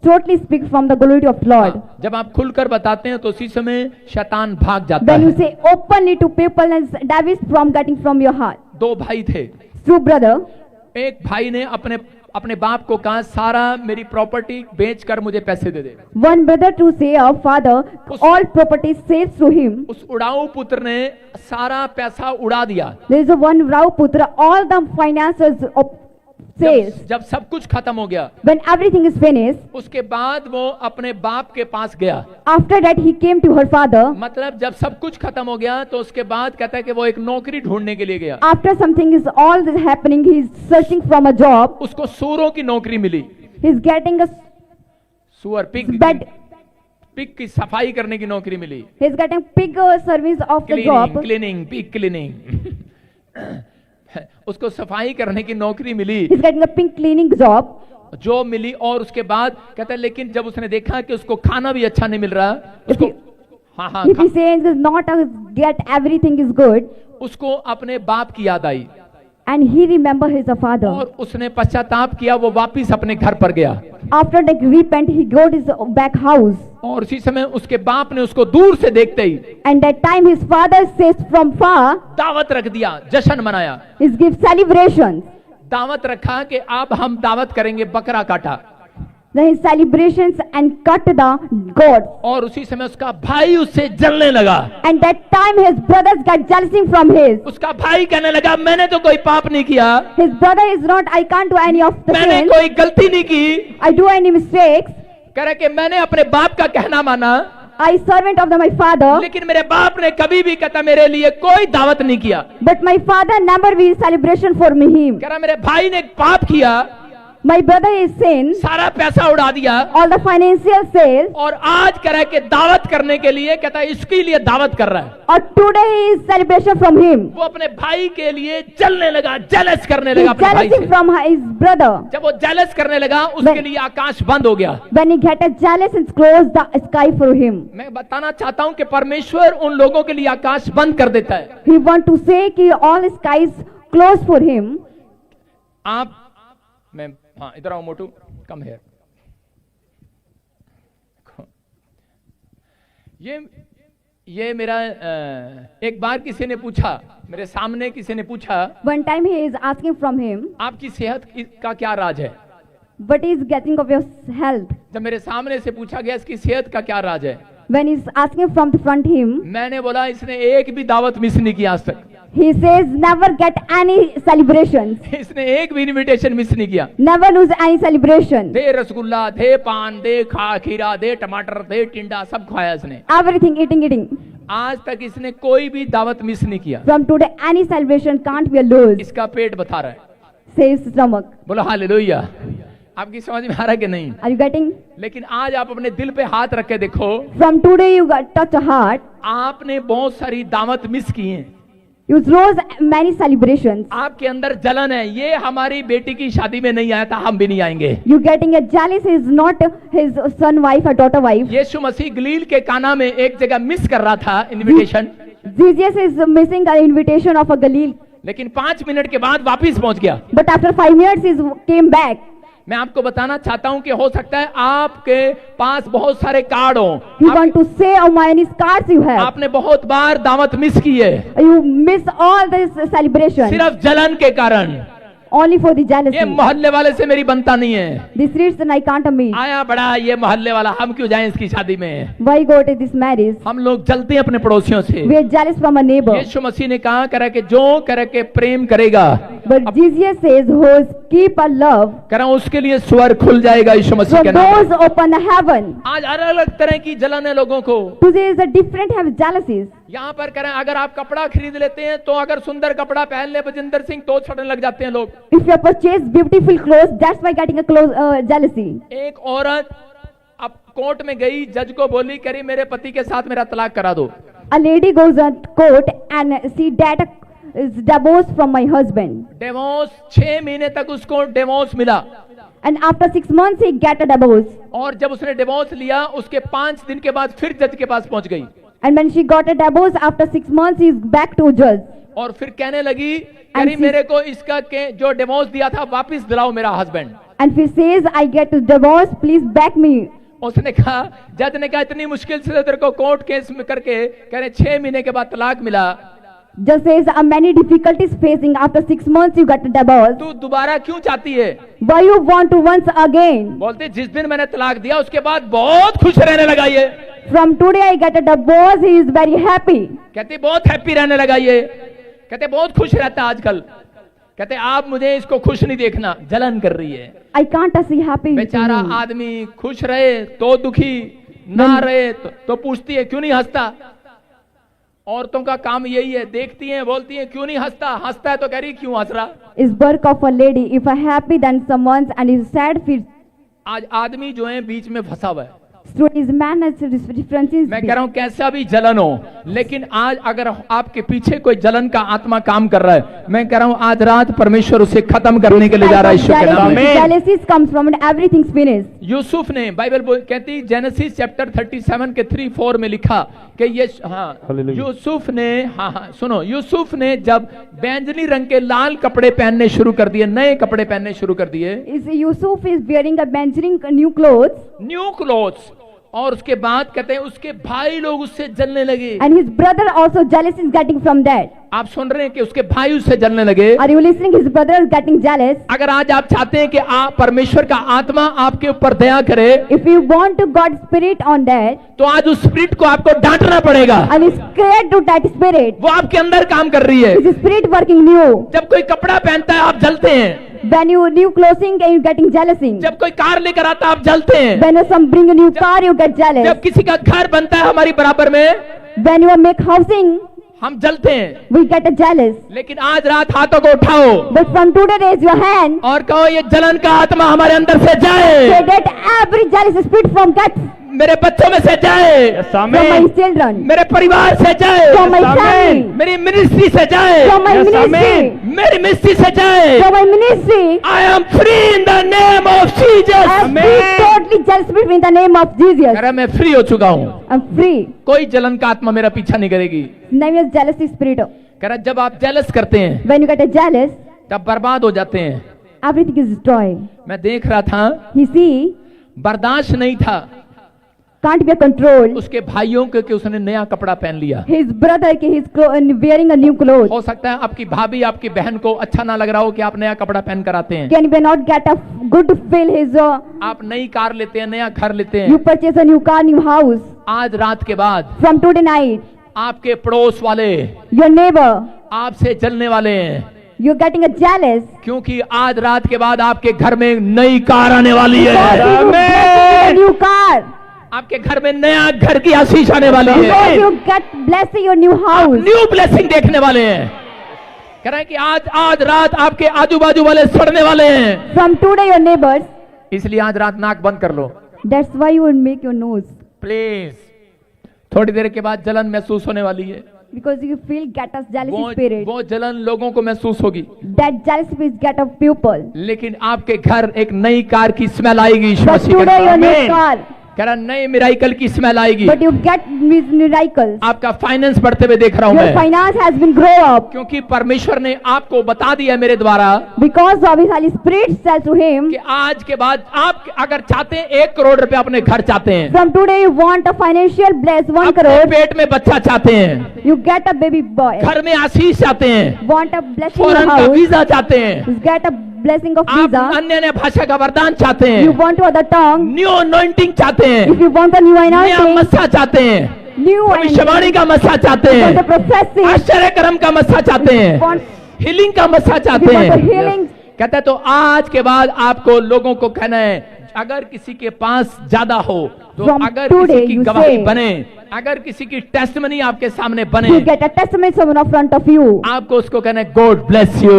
Totally speak from the glory of Lord. जब आप खुलकर बताते हैं तो उसी समय शैतान भाग जाता When you है। say openly to people, and devils from getting from your heart. 2 भाई थे, True brother, एक भाई ने अपने बाप को कहा सारा मेरी प्रॉपर्टी बेचकर मुझे पैसे दे दे। one brother to say, our father, all property says through him. उस उड़ाऊ पुत्र ने सारा पैसा उड़ा दिया। There is a one Rao Putra, all the finances of says. जब सब कुछ खत्म हो गया, When everything is finished, उसके बाद वो अपने बाप के पास गया। after that he came to her father. मतलब जब सब कुछ खत्म हो गया तो उसके बाद कहता है कि वो एक नौकरी ढूंढने के लिए गया। After something is all this happening, he is searching from a job. उसको सूरों की नौकरी मिली। He is getting a सुअर पिग bed. पिग की सफाई करने की नौकरी मिली। He is getting pig service of the job. Cleaning pig cleaning उसको सफाई करने की नौकरी मिली He is getting a pig cleaning job. जो मिली। और उसके बाद कहता है लेकिन जब उसने देखा कि उसको खाना भी अच्छा नहीं मिल रहा, उसको हाँ If he says is not get everything is good, उसको अपने बाप की याद आई and he remember his father. और उसने पश्चाताप किया। वो वापिस अपने घर पर गया After that repent, he go to his back house. और उसी समय उसके बाप ने उसको दूर से देखते ही And that time his father says from far, दावत रख दिया, जश्न मनाया। he gives celebrations. दावत रखा कि अब हम दावत करेंगे, बकरा काटा। Then his celebrations and cut the goats. और उसी समय उसका भाई उससे जलने लगा। And that time his brothers got jealousy from his. उसका भाई कहने लगा मैंने तो कोई पाप नहीं किया, His brother is not, I can't do any of the मैंने sins. कोई गलती नहीं की। I do any mistakes. कह रहा कि मैंने अपने बाप का कहना माना, I servant of my father. लेकिन मेरे बाप ने कभी भी कहता मेरे लिए कोई दावत नहीं किया। But my father never will celebration for me him. कह रहा मेरे भाई ने पाप किया, My brother is sin. सारा पैसा उड़ा दिया All the financial sales. और आज कह रहा है कि दावत करने के लिए कहता है इसके लिए दावत कर रहा है। Or today is celebration from him. वो अपने भाई के लिए जलने लगा, जेलस करने He's लगा अपने भाई jealousy से। from his brother. जब वो जेलस करने लगा उसके लिए आकाश बंद हो गया। When he get a jealous, it's close the sky for him. मैं बताना चाहता हूं कि परमेश्वर उन लोगों के लिए आकाश बंद कर देता है। He want to say कि all skies close for him. मैं हाँ इधर आओ मोटू, कम है। ये मेरा एक बार किसी ने पूछा, मेरे सामने किसी ने पूछा One time he is asking from him, आपकी सेहत का क्या राज है। what is getting of your health? जब मेरे सामने से पूछा गया इसकी सेहत का क्या राज है, When he's asking from the front him, मैंने बोला इसने एक भी दावत मिस नहीं की आज तक। he says never get any celebrations. इसने एक भी इनविटेशन मिस नहीं किया। Never lose any celebration. दे रसगुल्ला, दे पान, दे खीरा, दे टमाटर, दे टिंडा, सब खाया इसने। Everything eating. आज तक इसने कोई भी दावत मिस नहीं किया। From today any celebration can't be a lose. इसका पेट बता रहा है। Says stomach. बोलो हालेलुया। आपकी समझ में आ रहा है कि नहीं? Are you getting? लेकिन आज आप अपने दिल पे हाथ रख के देखो, From today you got touch a heart. आपने बहुत सारी दावत मिस की हैं। You lose many celebrations. आपके अंदर जलन है, ये हमारी बेटी की शादी में नहीं आया था, हम भी नहीं आएंगे। You getting a jealous is not his son wife or daughter wife. यीशु मसीह गलील के काना में एक जगह मिस कर रहा था invitation, Jesus is missing an invitation of a Galil. लेकिन 5 मिनट के बाद वापिस पहुंच गया। But after 5 minutes he came back. मैं आपको बताना चाहता हूं कि हो सकता है आपके पास बहुत सारे कार्ड हो, He want to say how many cards you have. आपने बहुत बार दावत मिस की है You miss all this celebration. सिर्फ जलन के कारण। only for the ये jealousy. मोहल्ले वाले से मेरी बनता नहीं है, This reason I can't meet. आया बड़ा ये मोहल्ले वाला, हम क्यों जाएं इसकी शादी में। Why go to this marriage? हम लोग जलते हैं अपने पड़ोसियों से। We are jealous from a neighbor. यीशु मसीह ने कहा करा के जो करे के प्रेम करेगा, But Jesus says, who keep a love, करा उसके लिए स्वर खुल जाएगा यीशु मसीह for के नाम those में। open heaven. आज अलग अलग तरह की जलन है लोगों को। Today is a different have jealousies. यहाँ पर करें, अगर आप कपड़ा खरीद लेते हैं तो अगर सुंदर कपड़ा पहन ले बजिंदर सिंह तो सड़ने लग जाते हैं लोग। If you purchase beautiful clothes, that's why getting a jealousy. एक औरत अब कोर्ट में गई, जज को बोली करी मेरे पति के साथ मेरा तलाक करा दो। A lady goes to court and see that is divorced from my husband. Divorce 6 महीने तक उसको डिवोर्स मिला, And after 6 months he get a divorce. और जब उसने डिवोर्स लिया उसके 5 दिन के बाद फिर जज के पास पहुंच गई And when she got a divorce, after 6 months he is back to judge. और फिर कहने लगी करी मेरे को इसका के जो डिवोर्स दिया था वापस दिलाओ मेरा husband. And she says, I get a divorce, please back me. उसने कहा, जज ने कहा इतनी मुश्किल से तेरे को कोर्ट केस में करके कह रहे 6 महीने के बाद तलाक मिला, Judge says, many difficulties facing, after 6 months you got a divorce. तू दोबारा क्यों चाहती है? Why you want to once again? बोलते जिस दिन मैंने तलाक दिया उसके बाद बहुत खुश रहने लगा ये। From today I get a divorce, he is very happy. कहते बहुत हैप्पी रहने लगा ये, कहते बहुत खुश रहता है आजकल। कहते आप मुझे इसको खुश नहीं देखना, जलन कर रही है। I can't see happy. बेचारा आदमी खुश रहे तो दुखी, ना रहे तो पूछती है क्यों नहीं हंसता। औरतों का काम यही है, देखती हैं बोलती हैं क्यों नहीं हंसता, हंसता है तो कह रही क्यों हंस रहा। Is work of a lady. If I happy then someone's and is sad feels. आज आदमी जो है बीच में फंसा हुआ है। So is man has differences. मैं कह रहा हूं कैसा भी जलन हो, लेकिन आज अगर आपके पीछे कोई जलन का आत्मा काम कर रहा है, मैं कह रहा हूं आज रात परमेश्वर उसे खत्म करने के लिए जा रहा है ईश्वर के नाम में। Jealousy comes from it, everything's finished. Yusuf ने बाइबल कहती जेनेसिस चैप्टर 37 के 3-4 में लिखा कि ये यूसुफ ने सुनो, यूसुफ ने जब बैंगनी रंग के लाल कपड़े पहनने शुरू कर दिए, नए कपड़े पहनने शुरू कर दिए, Yusuf is wearing a benching new clothes. New clothes, और उसके बाद कहते हैं उसके भाई लोग उससे जलने लगे। And his brother also jealous is getting from that. आप सुन रहे हैं कि उसके भाई उससे जलने लगे। Are you listening? His brother is getting jealous. अगर आज आप चाहते हैं कि आप परमेश्वर का आत्मा आपके ऊपर दया करे, If you want to God's spirit on that, तो आज उस स्पिरिट को आपको डांटना पड़ेगा। and is create to that spirit, वो आपके अंदर काम कर रही है। is spirit working new. जब कोई कपड़ा पहनता है आप जलते हैं, When you new clothing and you getting jealousy. जब कोई कार लेकर आता है आप जलते हैं, When some bring a new car, you get jealous. जब किसी का घर बनता है हमारी बराबर में When you make housing, हम जलते हैं। we get a jealous. लेकिन आज रात हाथों को उठाओ But from today raise your hand. और कहो ये जलन का आत्मा हमारे अंदर से जाए, Say that every jealous spirit from that मेरे बच्चों में से जाए, from my children, मेरे परिवार से जाए, from my family, मेरी मिनिस्ट्री से जाए, from my ministry, मेरी मिनिस्ट्री से जाए। from my ministry. I am free in the name of Jesus. I am free, totally jealous spirit in the name of Jesus. कह रहा मैं फ्री हो चुका हूँ, I'm free. कोई जलन का आत्मा मेरा पीछा नहीं करेगी। Name is jealousy spirit. कह रहा जब आप जेलस करते हैं When you get a jealous, तब बर्बाद हो जाते हैं। everything is destroyed. मैं देख रहा था, He see, बर्दाश्त नहीं था can't be controlled. उसके भाइयों के कि उसने नया कपड़ा पहन लिया। His brother, he's wearing a new clothes. हो सकता है आपकी भाभी आपकी बहन को अच्छा ना लग रहा हो कि आप नया कपड़ा पहन कर आते हैं। Can we not get a good feel his, आप नई कार लेते हैं, नया घर लेते you हैं। purchase a new car, new house. आज रात के बाद From today night, आपके पड़ोस वाले your neighbor, आपसे जलने वाले हैं, you're getting a jealous. क्योंकि आज रात के बाद आपके घर में नई कार आने वाली है। Because you get a new car. आपके घर में नया घर की आशीष आने वाली Because है। you get blessing your new house. New blessing देखने वाले हैं। कह रहे हैं कि आज रात आपके आजू बाजू वाले सड़ने वाले हैं। From today your neighbors, इसलिए आज रात नाक बंद कर लो that's why you will make your nose. Please. थोड़ी देर के बाद जलन महसूस होने वाली है। Because you feel get us jealousy spirit. वो जलन लोगों को महसूस होगी, That jealousy spirit get of people. लेकिन आपके घर एक नई कार की स्मेल आएगी यीशु But मसीह के today your नाम new में। car. कह रहा नए मिराइकल की स्मेल आएगी। but you get miracles. आपका फाइनेंस बढ़ते हुए देख रहा हूं Your मैं, finance has been grow up क्योंकि परमेश्वर ने आपको बता दिया मेरे द्वारा because of his Holy Spirit says to him, कि आज के बाद आप अगर चाहते हैं 1 करोड़ रुपए अपने घर चाहते हैं, from today you want a financial bless 1 अपने crore, पेट में बच्चा चाहते हैं, you get a baby boy, घर में आशीष चाहते हैं, want a blessing in फौरन your का house, वीजा चाहते हैं, you get a blessing of आप visa, अन्य अन्य भाषा का वरदान चाहते you हैं, want to other tongue, new anointing चाहते if हैं, you want a new नया anointing, मस्सा चाहते हैं, new भविष्यवाणी anointing, का मस्सा चाहते you want the हैं, prophecy, आश्चर्य कर्म का मस्सा चाहते हैं, want, हीलिंग का मस्सा if चाहते you want the हैं। healing, कहता है तो आज के बाद आपको लोगों को कहना है, अगर किसी के पास ज्यादा हो तो From अगर today किसी की you गवाही say, बने, अगर किसी की टेस्टमनी आपके सामने बने, you get a testimony someone in front of you, आपको उसको कहना है God bless you,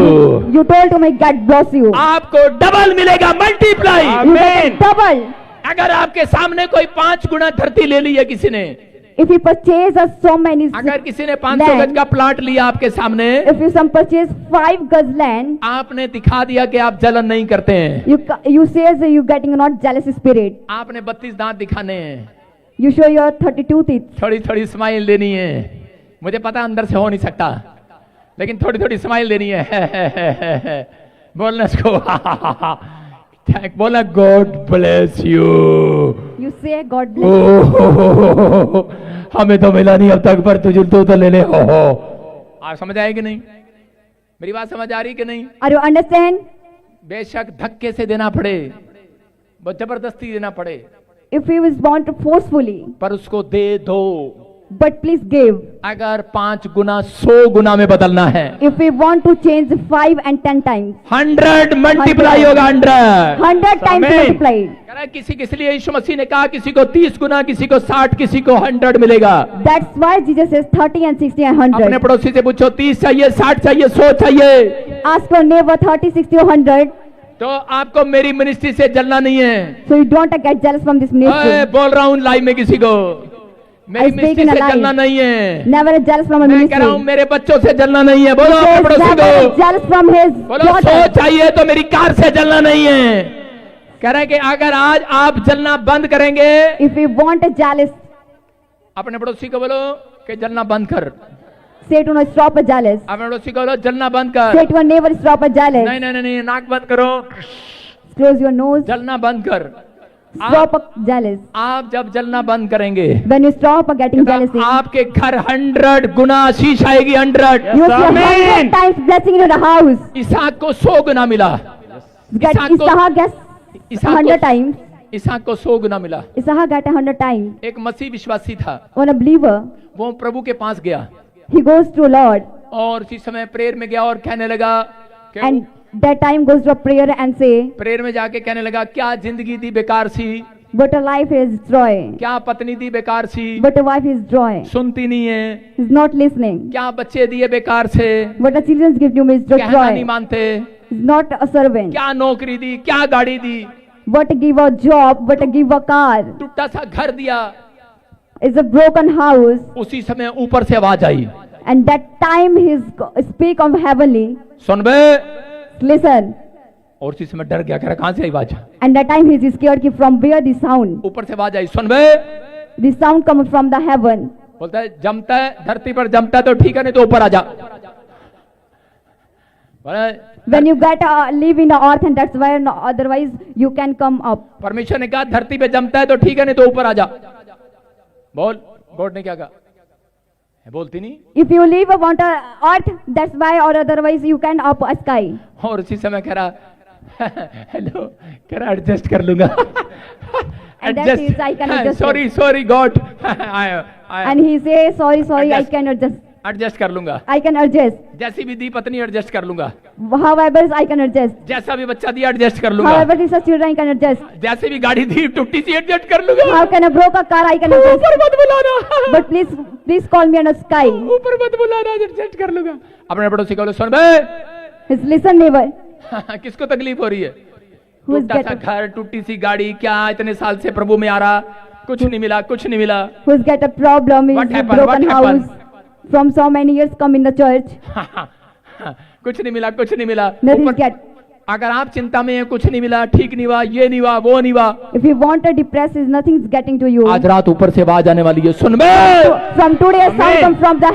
you told to me God bless you, आपको डबल मिलेगा, multiply. you get a double. अगर आपके सामने कोई 5 गुना धरती ले ली है किसी ने, If you purchase so many अगर किसी ने 500 land, गज का प्लाट लिया आपके सामने, if you some purchase 5 gaz land, आपने दिखा दिया कि आप जलन नहीं करते हैं, you says that you getting not jealous spirit, आपने 32 दांत दिखाने हैं, you show your 32 teeth, थोड़ी थोड़ी स्माइल देनी है, मुझे पता अंदर से हो नहीं सकता, लेकिन थोड़ी थोड़ी स्माइल देनी है, बोलना इसको थैंक, बोलना God bless you. you say God bless you. हमें तो मिला नहीं अब तक, पर तुझे तो ले ले। हो आप समझ आए कि नहीं? मेरी बात समझ आ रही कि नहीं? Are you understand? बेशक धक्के से देना पड़े, बहुत जबरदस्ती देना पड़े, If he was born forcefully, पर उसको दे दो। but please give. अगर 5 गुना 100 गुना में बदलना है, If we want to change 5 and 10 times, 100 multiply होगा, 100 100 times Amen. multiplied. कह रहा है किसी किसी लिए यीशु मसीह ने कहा किसी को 30 गुना, किसी को 60, किसी को 100 मिलेगा। That's why Jesus says 30 and 60 and अपने 100. पड़ोसी से पूछो 30 चाहिए, 60 चाहिए, 100 चाहिए, Ask your neighbor 30, 60 or 100. तो आपको मेरी मिनिस्ट्री से जलना नहीं है। So you don't get jealous from this ओए, ministry. बोल रहा हूँ लाइव में किसी को, मेरी I speak ministry in a से lie. जलना नहीं है। Never jealous from a मैं कह रहा हूँ ministry. मेरे बच्चों से जलना नहीं है। बोलो अपने Says पड़ोसी never को, jealous from his बोलो 100 daughter. चाहिए तो मेरी कार से जलना नहीं है। कह रहा है कि अगर आज आप जलना बंद करेंगे, If you want a jealous, अपने पड़ोसी को बोलो कि जलना बंद कर, say to no stop a jealous. अपने पड़ोसी को बोलो जलना बंद कर। Say to a neighbor stop a jealous. नहीं नहीं नहीं नहीं, नाक बंद करो, Close your nose. जलना बंद कर। Stop a jealous. आप जब जलना बंद करेंगे, When you stop getting तो jealousy, आपके घर 100 गुना आशीष आएगी, 100। you see 100 times blessing in the house. इसहाक को 100 गुना मिला, Get Isaac को- Isaac gets इसहाक 100 को, times. इसहाक को 100 गुना मिला। Isaac got 100 times. एक मसीह विश्वासी था, When a believer, वो प्रभु के पास गया he goes to Lord, और उसी समय प्रेयर में गया और कहने लगा कि and that time goes to a prayer and say, prayer में जाके कहने लगा क्या जिंदगी थी बेकार सी, but a life is joy, क्या पत्नी थी बेकार सी, but a wife is joy. सुनती नहीं है, He's not listening. क्या बच्चे दिए बेकार से, But a children's gift you is कहना नहीं joy. मानते, He's not a servant. क्या नौकरी दी, क्या गाड़ी दी, But give a job, but give a car. टूटा सा घर दिया। It's a broken house. उसी समय ऊपर से आवाज आई, And that time he's speak of heavenly. Soon bay, Listen. और उसी समय डर गया, कह रहा कहां से आई आवाज, And that time he's scared कि from where the sound. ऊपर से आवाज आई, सुन बे, The sound comes from the heaven. बोलता है जमता है धरती पर जमता है तो ठीक है, नहीं तो ऊपर आ जा। बोला, When you get live in the earth and that's why no, otherwise you can come up. परमेश्वर ने कहा धरती पे जमता है तो ठीक है, नहीं तो ऊपर आ जा। बोल, गॉड ने क्या कहा, बोलती नहीं। If you live on the earth, that's why or otherwise you can up a sky. और उसी समय कह रहा हेलो, कह रहा एडजस्ट कर लूंगा। And that is, I can adjust it. Sorry sorry God, And he says, sorry, I Adjust. can adjust. Adjust कर लूंगा, I can adjust. जैसी भी दी पत्नी एडजस्ट कर लूंगा, However, I can adjust. जैसा भी बच्चा दिया एडजस्ट कर लूंगा, However, this is children, I can adjust. जैसे भी गाड़ी दी टूटी सी एडजस्ट कर लूंगा। How can a broke a car, I can adjust. ऊपर मत बुलाना, But please call me on the sky. ऊपर मत बुलाना, एडजस्ट कर लूंगा। अपने पड़ोसी को सुन बे, Listen, neighbor. किसको तकलीफ हो रही है, Who is टूटा सा getting, घर, टूटी सी गाड़ी, क्या इतने साल से प्रभु में आ रहा, कुछ नहीं मिला, कुछ नहीं मिला। who's got a problem, is What a happened? broken What happened? house. From so many years come in the church. कुछ नहीं मिला, कुछ नहीं मिला। Nothing ऊपर get. अगर आप चिंता में हैं, कुछ नहीं मिला, ठीक नहीं हुआ, ये नहीं हुआ, वो नहीं हुआ, If you want to depress, is nothing is getting to you. आज रात ऊपर से आवाज आने वाली है, सुन बे From today, a sound Amen. comes from the